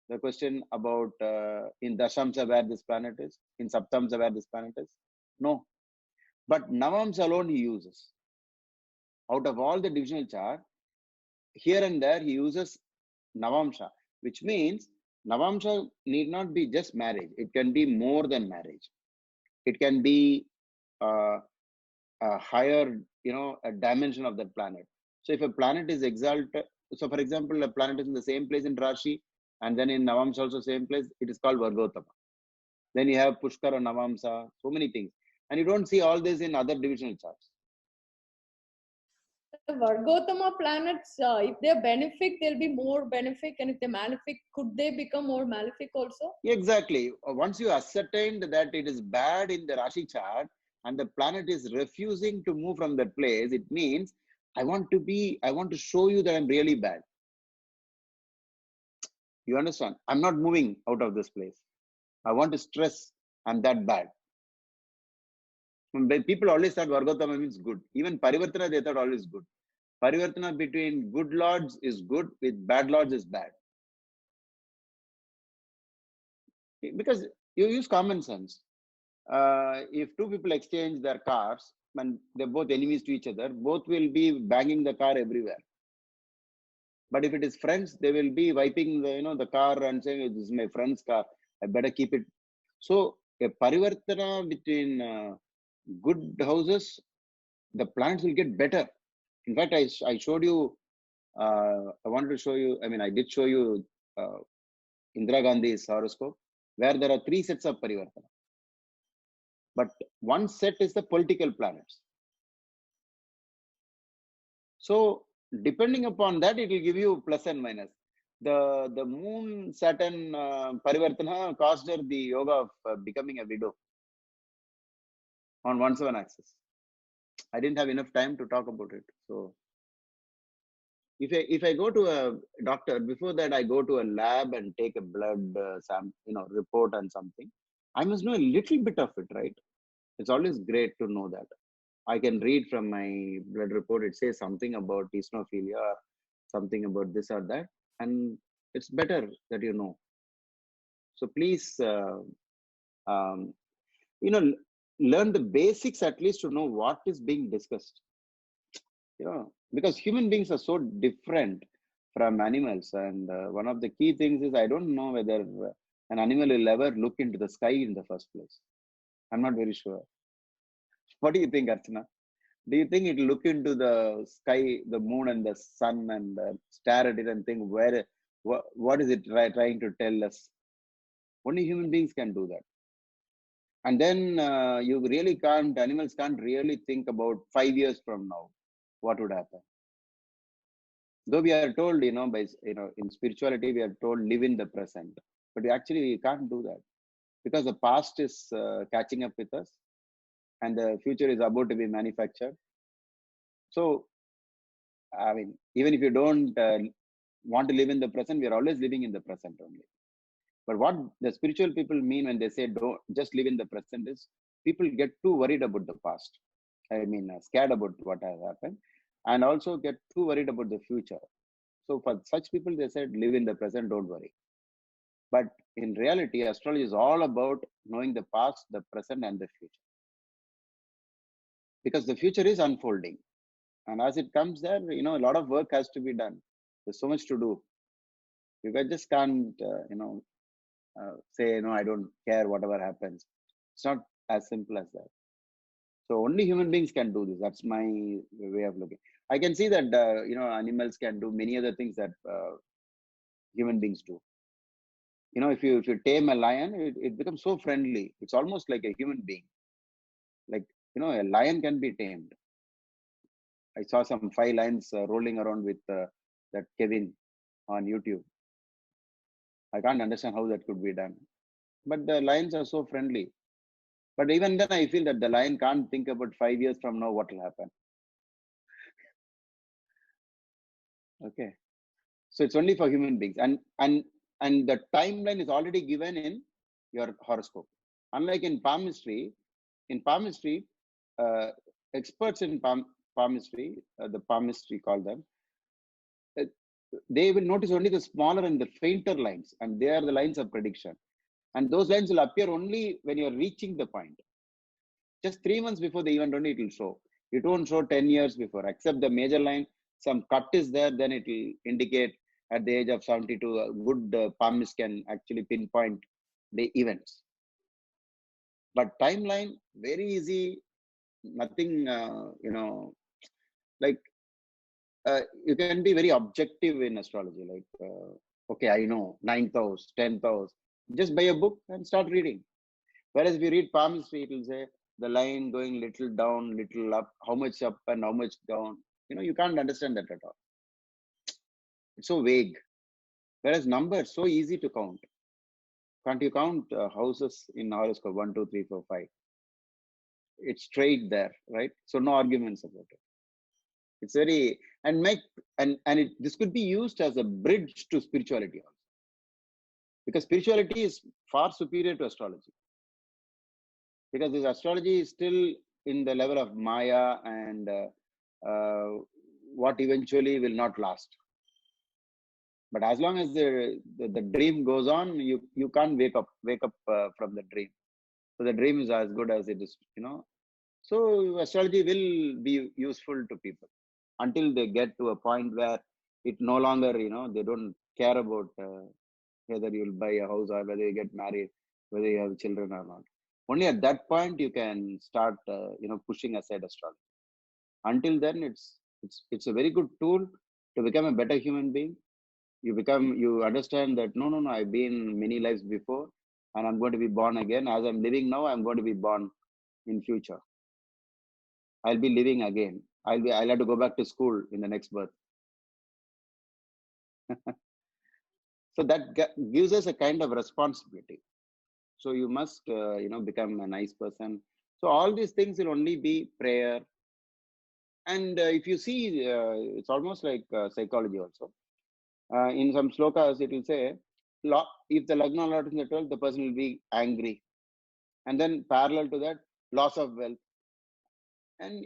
the question about in Dashamsa where this planet is, in Saptamsa where this planet is? No. But Navamsa alone he uses. Out of all the divisional chart, here and there he uses Navamsa, which means Navamsa need not be just marriage. It can be more than marriage. It can be a higher, a dimension of that planet. So if a planet is exalted, so for example, a planet is in the same place in Rashi, and then in Navamsa also same place, it is called Vargotama. Then you have Pushkara, Navamsa, so many things. And you don't see all this in other divisional charts. The Vargotama planets, if they're benefic, they'll be more benefic. And if they're malefic, could they become more malefic also? Exactly. Once you ascertained that it is bad in the Rashi chart and the planet is refusing to move from that place, it means I want to show you that I'm really bad. You understand? I'm not moving out of this place. I want to stress I'm that bad. People always thought Vargotama means good. Even Parivartana, they thought always good. Parivartana between good lords is good, with bad lords is bad. Because you use common sense. If two people exchange their cars and they're both enemies to each other, both will be banging the car everywhere. But if it is friends, they will be wiping the car and saying, "This is my friend's car. I better keep it." So a parivartana between good houses, the planets will get better. In fact, I showed you. I wanted to show you. I mean, I did show you Indira Gandhi's horoscope, where there are 3 sets of parivartana. But one set is the political planets. So depending upon that, it will give you plus and minus. The moon Saturn parivartana caused her the yoga of becoming a widow on 1/7 axis. I didn't have enough time to talk about it. So if I go to a doctor, before that I go to a lab and take a blood report and something, I must know a little bit of it, right? It's always great to know that. I can read from my blood report, it says something about eosinophilia or something about this or that, and it's better that you know. So please, learn the basics at least to know what is being discussed. Because human beings are so different from animals, and one of the key things is I don't know whether an animal will ever look into the sky in the first place. I'm not very sure. What do you think, Archana? Do you think it'll look into the sky, the moon and the sun, and stare at it and think what is it trying to tell us? Only human beings can do that. And then animals can't really think about 5 years from now, what would happen. Though we are told, in spirituality, we are told live in the present, but we can't do that because the past is catching up with us and the future is about to be manufactured. So, I mean, even if you don't want to live in the present, we are always living in the present only. But what the spiritual people mean when they say don't just live in the present is people get too worried about the past. I mean, scared about what has happened, and also get too worried about the future. So for such people, they said live in the present, don't worry. But in reality, astrology is all about knowing the past, the present, and the future. Because the future is unfolding. And as it comes there, a lot of work has to be done. There's so much to do. You just can't, say, no, I don't care whatever happens. It's not as simple as that. So only human beings can do this. That's my way of looking. I can see that, animals can do many other things that human beings do. If you tame a lion, it becomes so friendly. It's almost like a human being. Like, a lion can be tamed. I saw some 5 lions rolling around with that Kevin on YouTube. I can't understand how that could be done. But the lions are so friendly. But even then, I feel that the lion can't think about 5 years from now what will happen. Okay. So it's only for human beings. And the timeline is already given in your horoscope. Unlike in palmistry, experts in palmistry, the palmistry call them, uh, they will notice only the smaller and the fainter lines, and they are the lines of prediction. And those lines will appear only when you're reaching the point. Just 3 months before the event only it will show. It won't show 10 years before, except the major line, some cut is there, then it will indicate at the age of 72, a good palmist can actually pinpoint the events. But timeline, very easy, nothing, like you can be very objective in astrology. Like, okay, I know 9th house, 10th house. Just buy a book and start reading. Whereas if you read palmistry, it will say the line going little down, little up, how much up and how much down. You can't understand that at all. It's so vague. Whereas numbers, so easy to count. Can't you count houses in horoscope? 1, 2, 3, 4, 5. It's straight there, right? So no arguments about it. It's very this could be used as a bridge to spirituality also, because spirituality is far superior to astrology. Because this astrology is still in the level of Maya and what eventually will not last. But as long as the dream goes on, you can't wake up from the dream. So the dream is as good as it is, So astrology will be useful to people until they get to a point where it no longer, they don't care about whether you'll buy a house or whether you get married, whether you have children or not. Only at that point you can start, pushing aside astrology. Until then, it's a very good tool to become a better human being. You understand that no, I've been many lives before, and I'm going to be born again. As I'm living now, I'm going to be born in future. I'll be living again. I'll have to go back to school in the next birth. So that gives us a kind of responsibility. So you must, become a nice person. So all these things will only be prayer. And if you see, it's almost like psychology also. In some slokas, it will say, if the Lagna Lord is in the 12th, the person will be angry. And then parallel to that, loss of wealth. And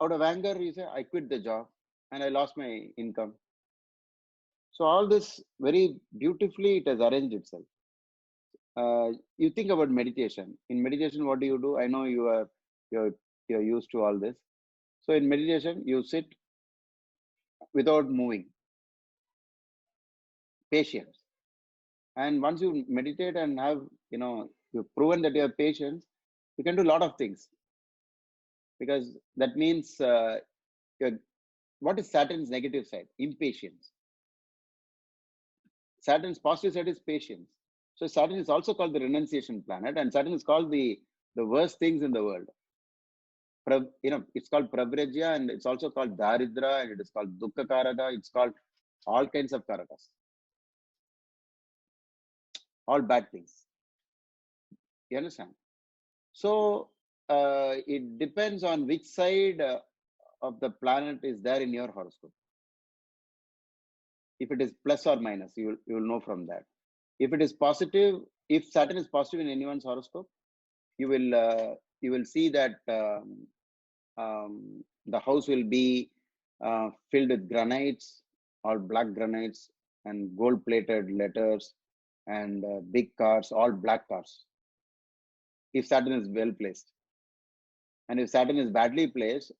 out of anger, you say, I quit the job and I lost my income. So all this very beautifully, it has arranged itself. You think about meditation. In meditation, what do? I know you're used to all this. So in meditation, you sit without moving. Patience. And once you meditate and have, you've proven that you have patience, you can do a lot of things. Because that means, what is Saturn's negative side? Impatience. Saturn's positive side is patience. So Saturn is also called the renunciation planet, and Saturn is called the worst things in the world. It's called Pravrajya, and it's also called Daridra, and it is called Dukkha Karaka. It's called all kinds of Karakas. All bad things. You understand? So it depends on which side of the planet is there in your horoscope. If it is plus or minus, you will know from that. If it is positive, if Saturn is positive in anyone's horoscope, you will see that the house will be filled with granites, all black granites, and gold-plated letters, and big cars, all black cars. If Saturn is well placed, and if Saturn is badly placed,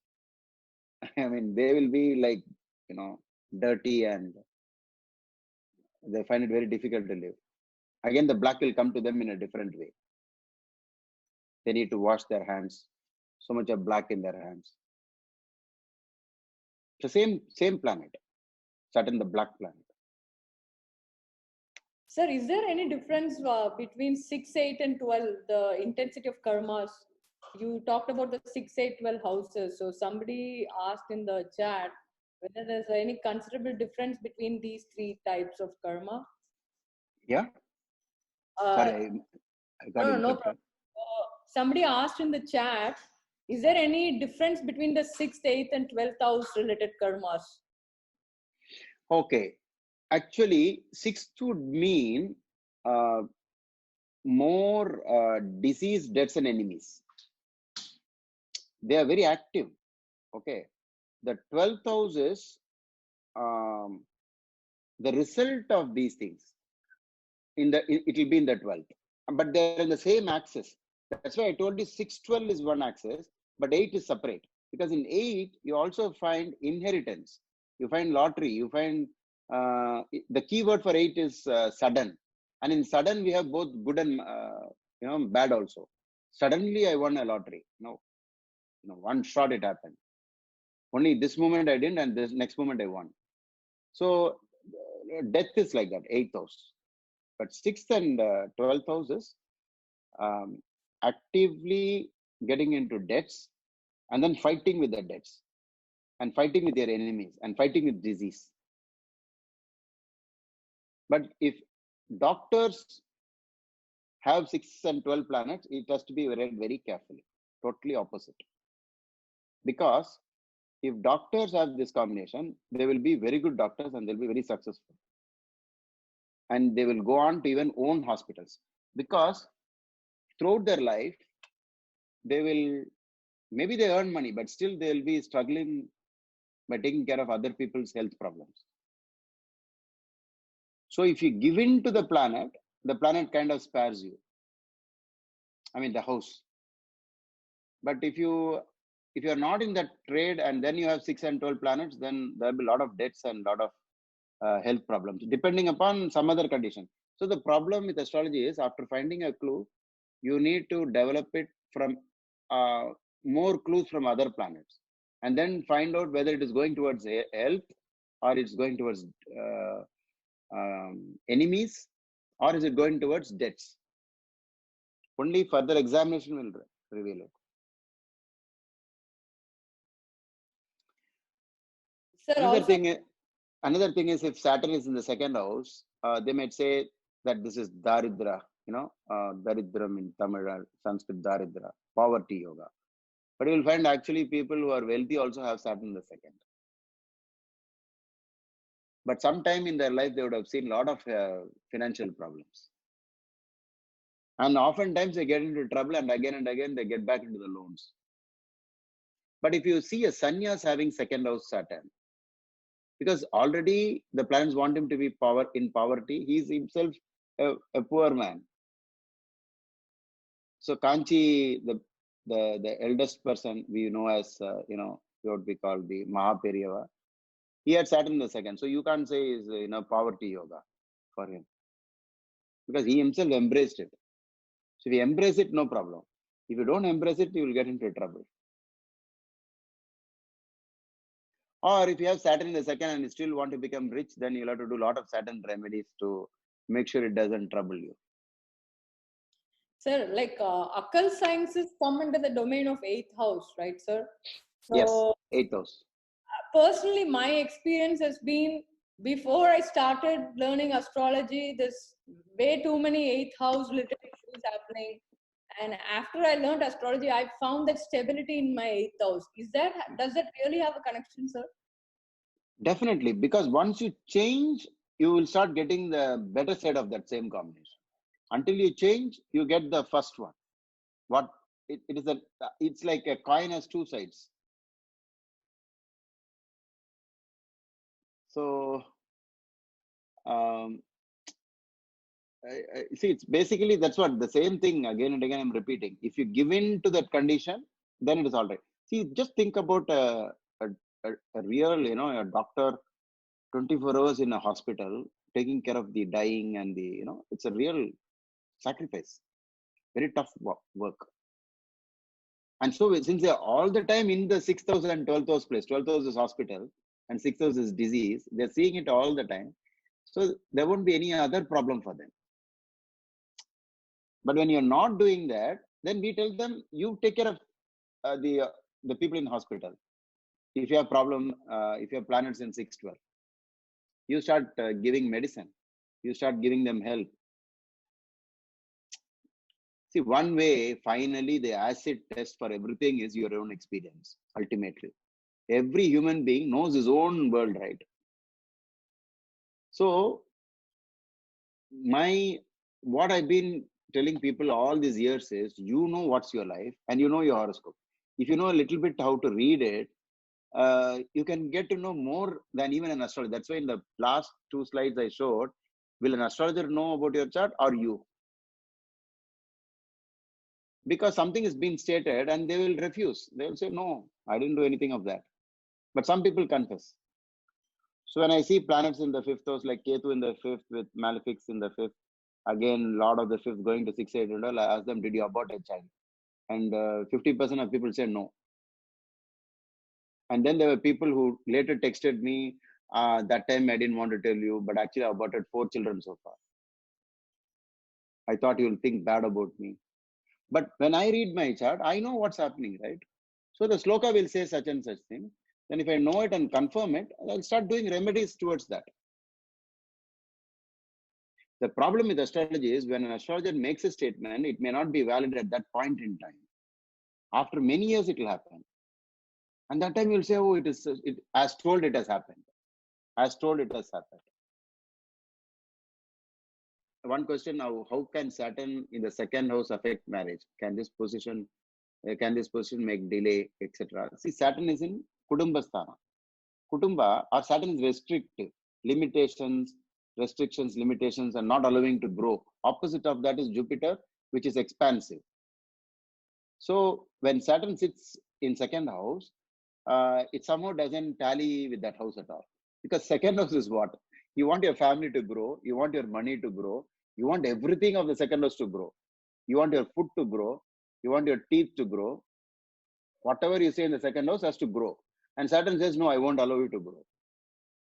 I mean, they will be like, dirty, and they find it very difficult to live. Again, the black will come to them in a different way. They need to wash their hands. So much of black in their hands. The same planet, Saturn, the black planet. Sir, is there any difference between 6, 8, and 12, the intensity of karmas? You talked about the 6, 8, 12 houses. So somebody asked in the chat whether there's any considerable difference between these 3 types of karma. Yeah. Sorry, I got interrupted. Somebody asked in the chat, is there any difference between the 6th, 8th, and 12th house related karmas? Okay. Actually, 6th would mean more disease, deaths, and enemies. They are very active. Okay. The 12th house is the result of these things. It will be in the 12th, but they're in the same axis. That's why I told you 612 is one axis, but 8 is separate. Because in 8, you also find inheritance, you find lottery, you find the keyword for 8 is sudden. And in sudden, we have both good and bad also. Suddenly, I won a lottery. No, one shot it happened. Only this moment I didn't, and this next moment I won. So death is like that, 8th house. But 6th and 12th house is actively getting into debts and then fighting with the debts and fighting with their enemies and fighting with disease. But if doctors have 6 and 12 planets, it has to be read very carefully. Totally opposite. Because if doctors have this combination, they will be very good doctors and they'll be very successful. And they will go on to even own hospitals. Because throughout their life, they will, maybe they earn money, but still they'll be struggling by taking care of other people's health problems. So if you give in to the planet kind of spares you. I mean, the house. But if you're not in that trade and then you have 6 and 12 planets, then there'll be a lot of debts and a lot of health problems, depending upon some other condition. So the problem with astrology is, after finding a clue, you need to develop it from more clues from other planets, and then find out whether it is going towards health, or it's going towards enemies, or is it going towards debts. Only further examination will reveal it. Sir, Another thing is, if Saturn is in the 2nd house, they might say that this is Daridra, Daridram in Tamil or Sanskrit, Daridra, poverty yoga. But you will find actually people who are wealthy also have Saturn in the 2nd. But sometime in their life, they would have seen a lot of financial problems. And oftentimes they get into trouble, and again they get back into the loans. But if you see a sannyas having 2nd house Saturn, because already the planets want him to be in poverty, he is himself a poor man. So Kanchi, the eldest person we know as, what we call the Mahaperiyava, he had Saturn in the 2nd. So you can't say is poverty yoga for him, because he himself embraced it. So if you embrace it, no problem. If you don't embrace it, you will get into trouble. Or if you have Saturn in the 2nd and you still want to become rich, then you'll have to do a lot of Saturn remedies to make sure it doesn't trouble you. Sir, like occult sciences come under the domain of 8th house, right, sir? So, yes, 8th house. Personally, my experience has been, before I started learning astrology, there's way too many 8th house related issues happening. And after I learned astrology, I found that stability in my 8th house. Does that really have a connection, sir? Definitely, because once you change, you will start getting the better side of that same combination. Until you change, you get the first one. It's like a coin has two sides. So, see, it's basically, that's what the same thing again and again I'm repeating. If you give in to that condition, then it is all right. See, just think about a real, a doctor 24 hours in a hospital taking care of the dying and the, it's a real sacrifice, very tough work. And so since they're all the time in the 6th house and 12th house place, 12th house is hospital and 6th house is disease, they're seeing it all the time. So there won't be any other problem for them. But when you're not doing that, then we tell them, you take care of the people in hospital. If you have problem, if you have planets in 6-12, you start giving medicine. You start giving them help. See, one way, finally, the acid test for everything is your own experience, ultimately. Every human being knows his own world, right? So what I've been telling people all these years is, you know what's your life and you know your horoscope. If you know a little bit how to read it, you can get to know more than even an astrologer. That's why in the last 2 slides I showed, will an astrologer know about your chart or you? Because something is being stated and they will refuse. They will say, no, I didn't do anything of that. But some people confess. So when I see planets in the fifth house, like Ketu in the fifth with malefics in the fifth, again, Lord of the fifth going to 6, 8, and all, I ask them, did you abort a child? And 50% of people say no. And then there were people who later texted me, that time I didn't want to tell you, but actually I aborted 4 children so far. I thought you'll think bad about me. But when I read my chart, I know what's happening, right? So the sloka will say such and such thing. Then if I know it and confirm it, I'll start doing remedies towards that. The problem with astrology is when an astrologer makes a statement, it may not be valid at that point in time. After many years, it will happen. And that time you'll say, oh, as told, it has happened. As told, it has happened. One question now, how can Saturn in the second house affect marriage? Can this position make delay, etc.? See, Saturn is in Kutumba Sthana. Kutumba or Saturn is restrictive, restrictions, limitations, and not allowing to grow. Opposite of that is Jupiter, which is expansive. So when Saturn sits in second house, it somehow doesn't tally with that house at all. Because second house is what? You want your family to grow, you want your money to grow, you want everything of the second house to grow. You want your food to grow, you want your teeth to grow. Whatever you say in the second house has to grow. And Saturn says, no, I won't allow you to grow.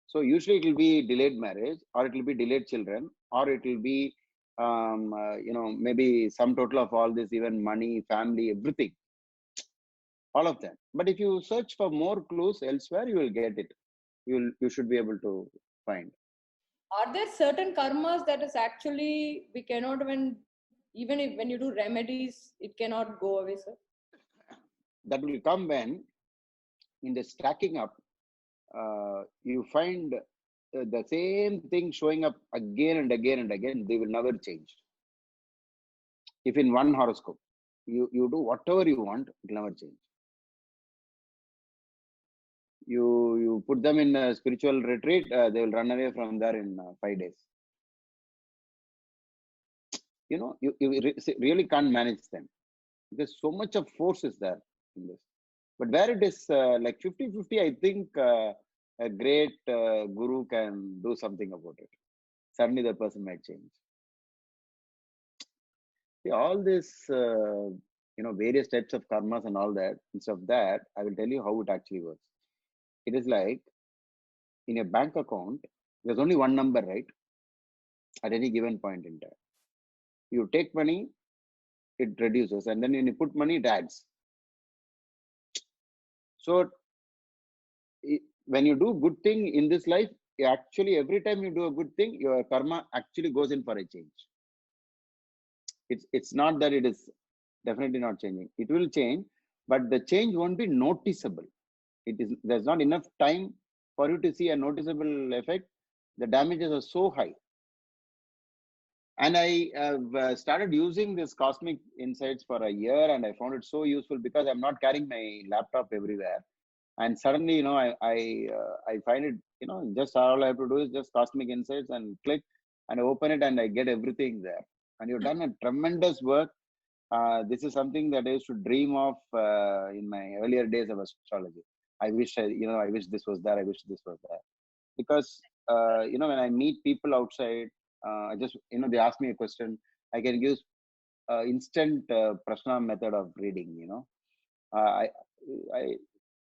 So usually it will be delayed marriage, or it will be delayed children, or it will be, maybe some total of all this, even money, family, everything, all of them. But if you search for more clues elsewhere, you will get it. You should be able to find. Are there certain karmas that is actually we cannot even if when you do remedies, it cannot go away, sir? That will come when in the stacking up, you find the same thing showing up again and again and again. They will never change. If in one horoscope, you do whatever you want, it will never change. You put them in a spiritual retreat, they will run away from there in 5 days. You really can't manage them. Because so much of force is there in this. But where it is like 50-50, I think a great guru can do something about it. Suddenly the person might change. See, all this, various types of karmas and all that, instead of that, I will tell you how it actually works. It is like in a bank account, there's only one number, right? At any given point in time. You take money, it reduces, and then when you put money, it adds. So when you do good thing in this life, actually every time you do a good thing, your karma actually goes in for a change. It's not that it is definitely not changing. It will change, but the change won't be noticeable. There's not enough time for you to see a noticeable effect. The damages are so high. And I have started using this cosmic insights for a year, and I found it so useful because I'm not carrying my laptop everywhere. And suddenly, I find it, just all I have to do is just cosmic insights and click and open it, and I get everything there. And you've done a tremendous work. This is something that I used to dream of in my earlier days of astrology. I wish this was there. I wish this was there. Because, when I meet people outside, they ask me a question. I can use instant prashna method of reading,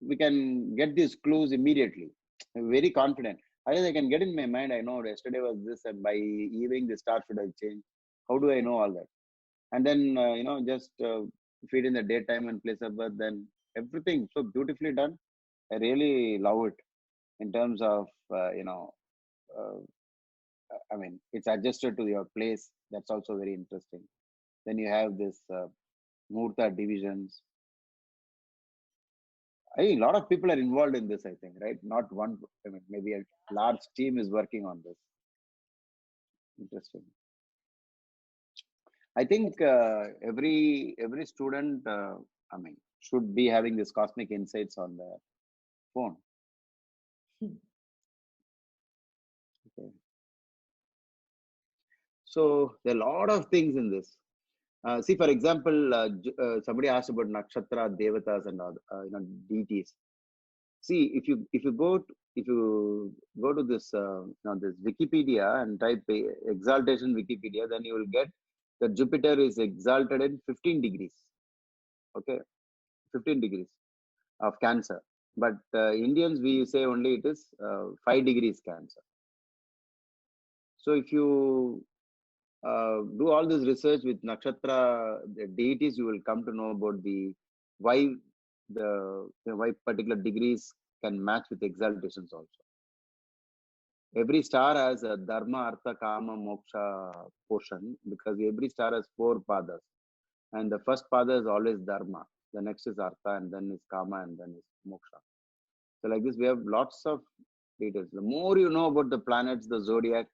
we can get these clues immediately. I'm very confident. I can get in my mind, I know yesterday was this, and by evening the star should have changed. How do I know all that? And then, just feed in the daytime and place of birth, then everything so beautifully done. I really love it in terms of, it's adjusted to your place. That's also very interesting. Then you have this Murta divisions. A lot of people are involved in this, I think, right? Not one, maybe a large team is working on this. Interesting. I think every student, I mean, should be having this cosmic insights on their phone. Okay. So there are a lot of things in this. See, for example, somebody asked about nakshatra, devatas, and deities. See, if you go to this this Wikipedia and type exaltation Wikipedia, then you will get that Jupiter is exalted in 15 degrees. Okay, 15 degrees of Cancer. But Indians, we say only it is 5 degrees Cancer. So if you do all this research with nakshatra, the deities, you will come to know about why particular degrees can match with exaltations also. Every star has a dharma, artha, kama, moksha portion, because every star has 4 padas, and the first pada is always dharma, the next is artha, and then is kama, and then is moksha. So like this, we have lots of details. The more you know about the planets, the zodiac,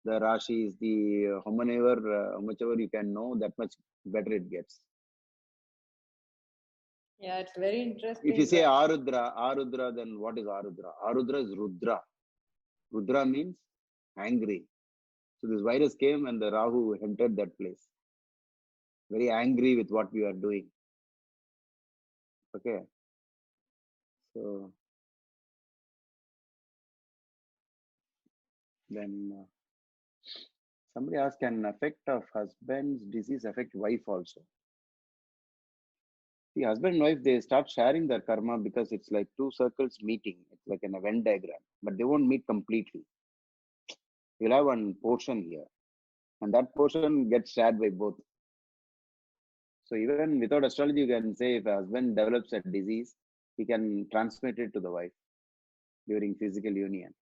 the rashis, the how much ever you can know, that much better it gets. Yeah, it's very interesting. If you say Arudra, then what is Arudra? Arudra is Rudra. Rudra means angry. So this virus came and the Rahu entered that place. Very angry with what we are doing. Okay. So then somebody asked, can effect of husband's disease affect wife also? The husband and wife, they start sharing their karma because it's like 2 circles meeting. It's like an Venn diagram, but they won't meet completely. You'll have one portion here, and that portion gets shared by both. So even without astrology, you can say if a husband develops a disease, he can transmit it to the wife during physical union.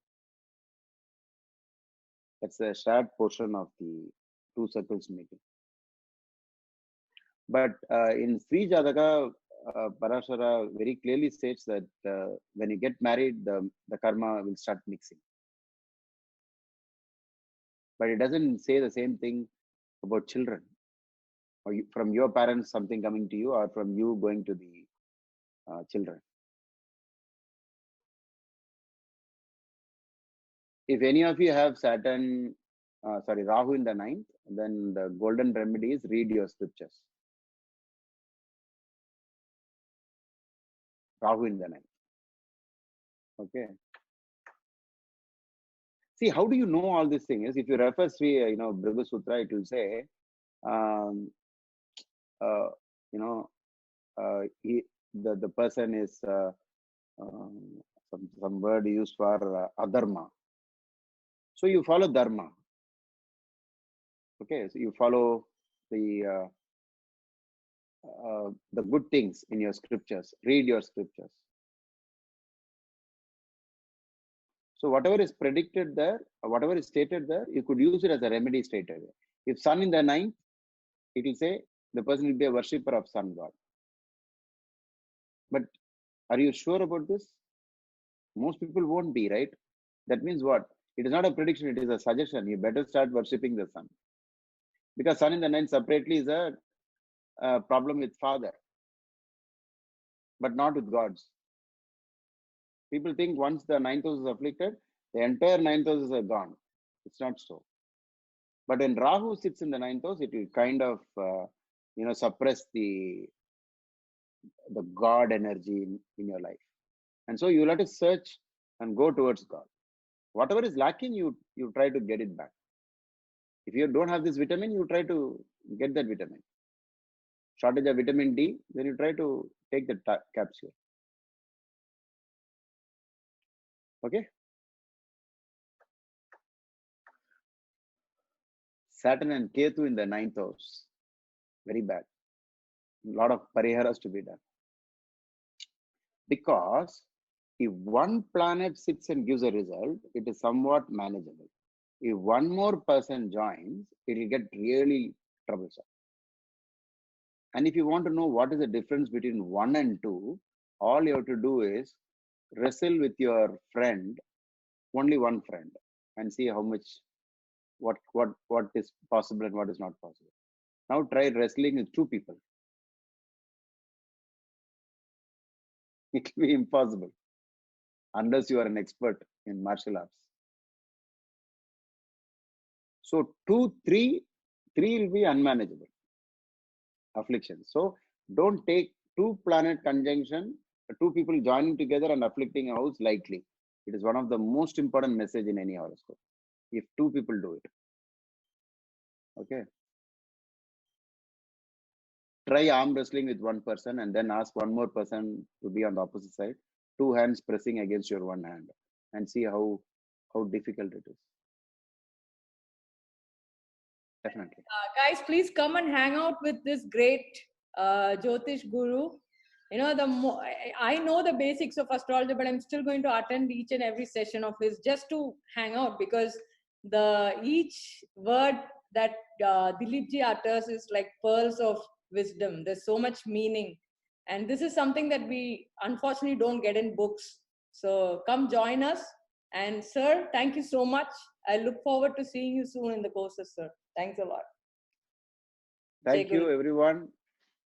That's a shared portion of the 2 circles meeting. But in Sri Jataka, Parashara very clearly states that when you get married, the karma will start mixing. But it doesn't say the same thing about children. Or from your parents, something coming to you, or from you going to the children. If any of you have Saturn, Rahu in the 9th, then the golden remedy is read your scriptures. Rahu in the 9th. Okay. See, how do you know all these things? If you refer Sri, Bhrigu Sutra, it will say, the person is some word used for adharma. So you follow dharma. Okay, so you follow the good things in your scriptures. Read your scriptures. So whatever is predicted there, whatever is stated there, you could use it as a remedy stated. If sun in the 9th, it will say the person will be a worshipper of sun god. But are you sure about this? Most people won't be, right? That means what? It is not a prediction, it is a suggestion. You better start worshipping the sun. Because sun in the 9th separately is a problem with father, but not with gods. People think once the 9th house is afflicted, the entire 9th house is gone. It's not so. But when Rahu sits in the 9th house, it will kind of, suppress the God energy in your life. And so you will have to search and go towards God. Whatever is lacking, you try to get it back. If you don't have this vitamin, you try to get that vitamin. Shortage of vitamin D, then you try to take the capsule. Okay. Saturn and Ketu in the 9th house. Very bad. A lot of pariharas to be done. Because if one planet sits and gives a result, it is somewhat manageable. If one more person joins, it will get really troublesome. And if you want to know what is the difference between 1 and 2, all you have to do is wrestle with your friend, only one friend, and see how much what is possible and what is not possible. Now try wrestling with two people. It will be impossible unless you are an expert in martial arts. So 2, 3 will be unmanageable affliction. So don't take 2 planet conjunction, 2 people joining together and afflicting a house lightly. It is one of the most important message in any horoscope. If 2 people do it, okay. Try arm wrestling with one person and then ask one more person to be on the opposite side. 2 hands pressing against your one hand, and see how difficult it is. Definitely. Guys, please come and hang out with this great Jyotish Guru. You know, I know the basics of astrology, but I'm still going to attend each and every session of his just to hang out, because each word that Dilip ji utters is like pearls of wisdom. There's so much meaning, and this is something that we unfortunately don't get in books. So come join us. And sir, thank you so much. I look forward to seeing you soon in the courses, sir. Thank you a lot. Thank you, everyone.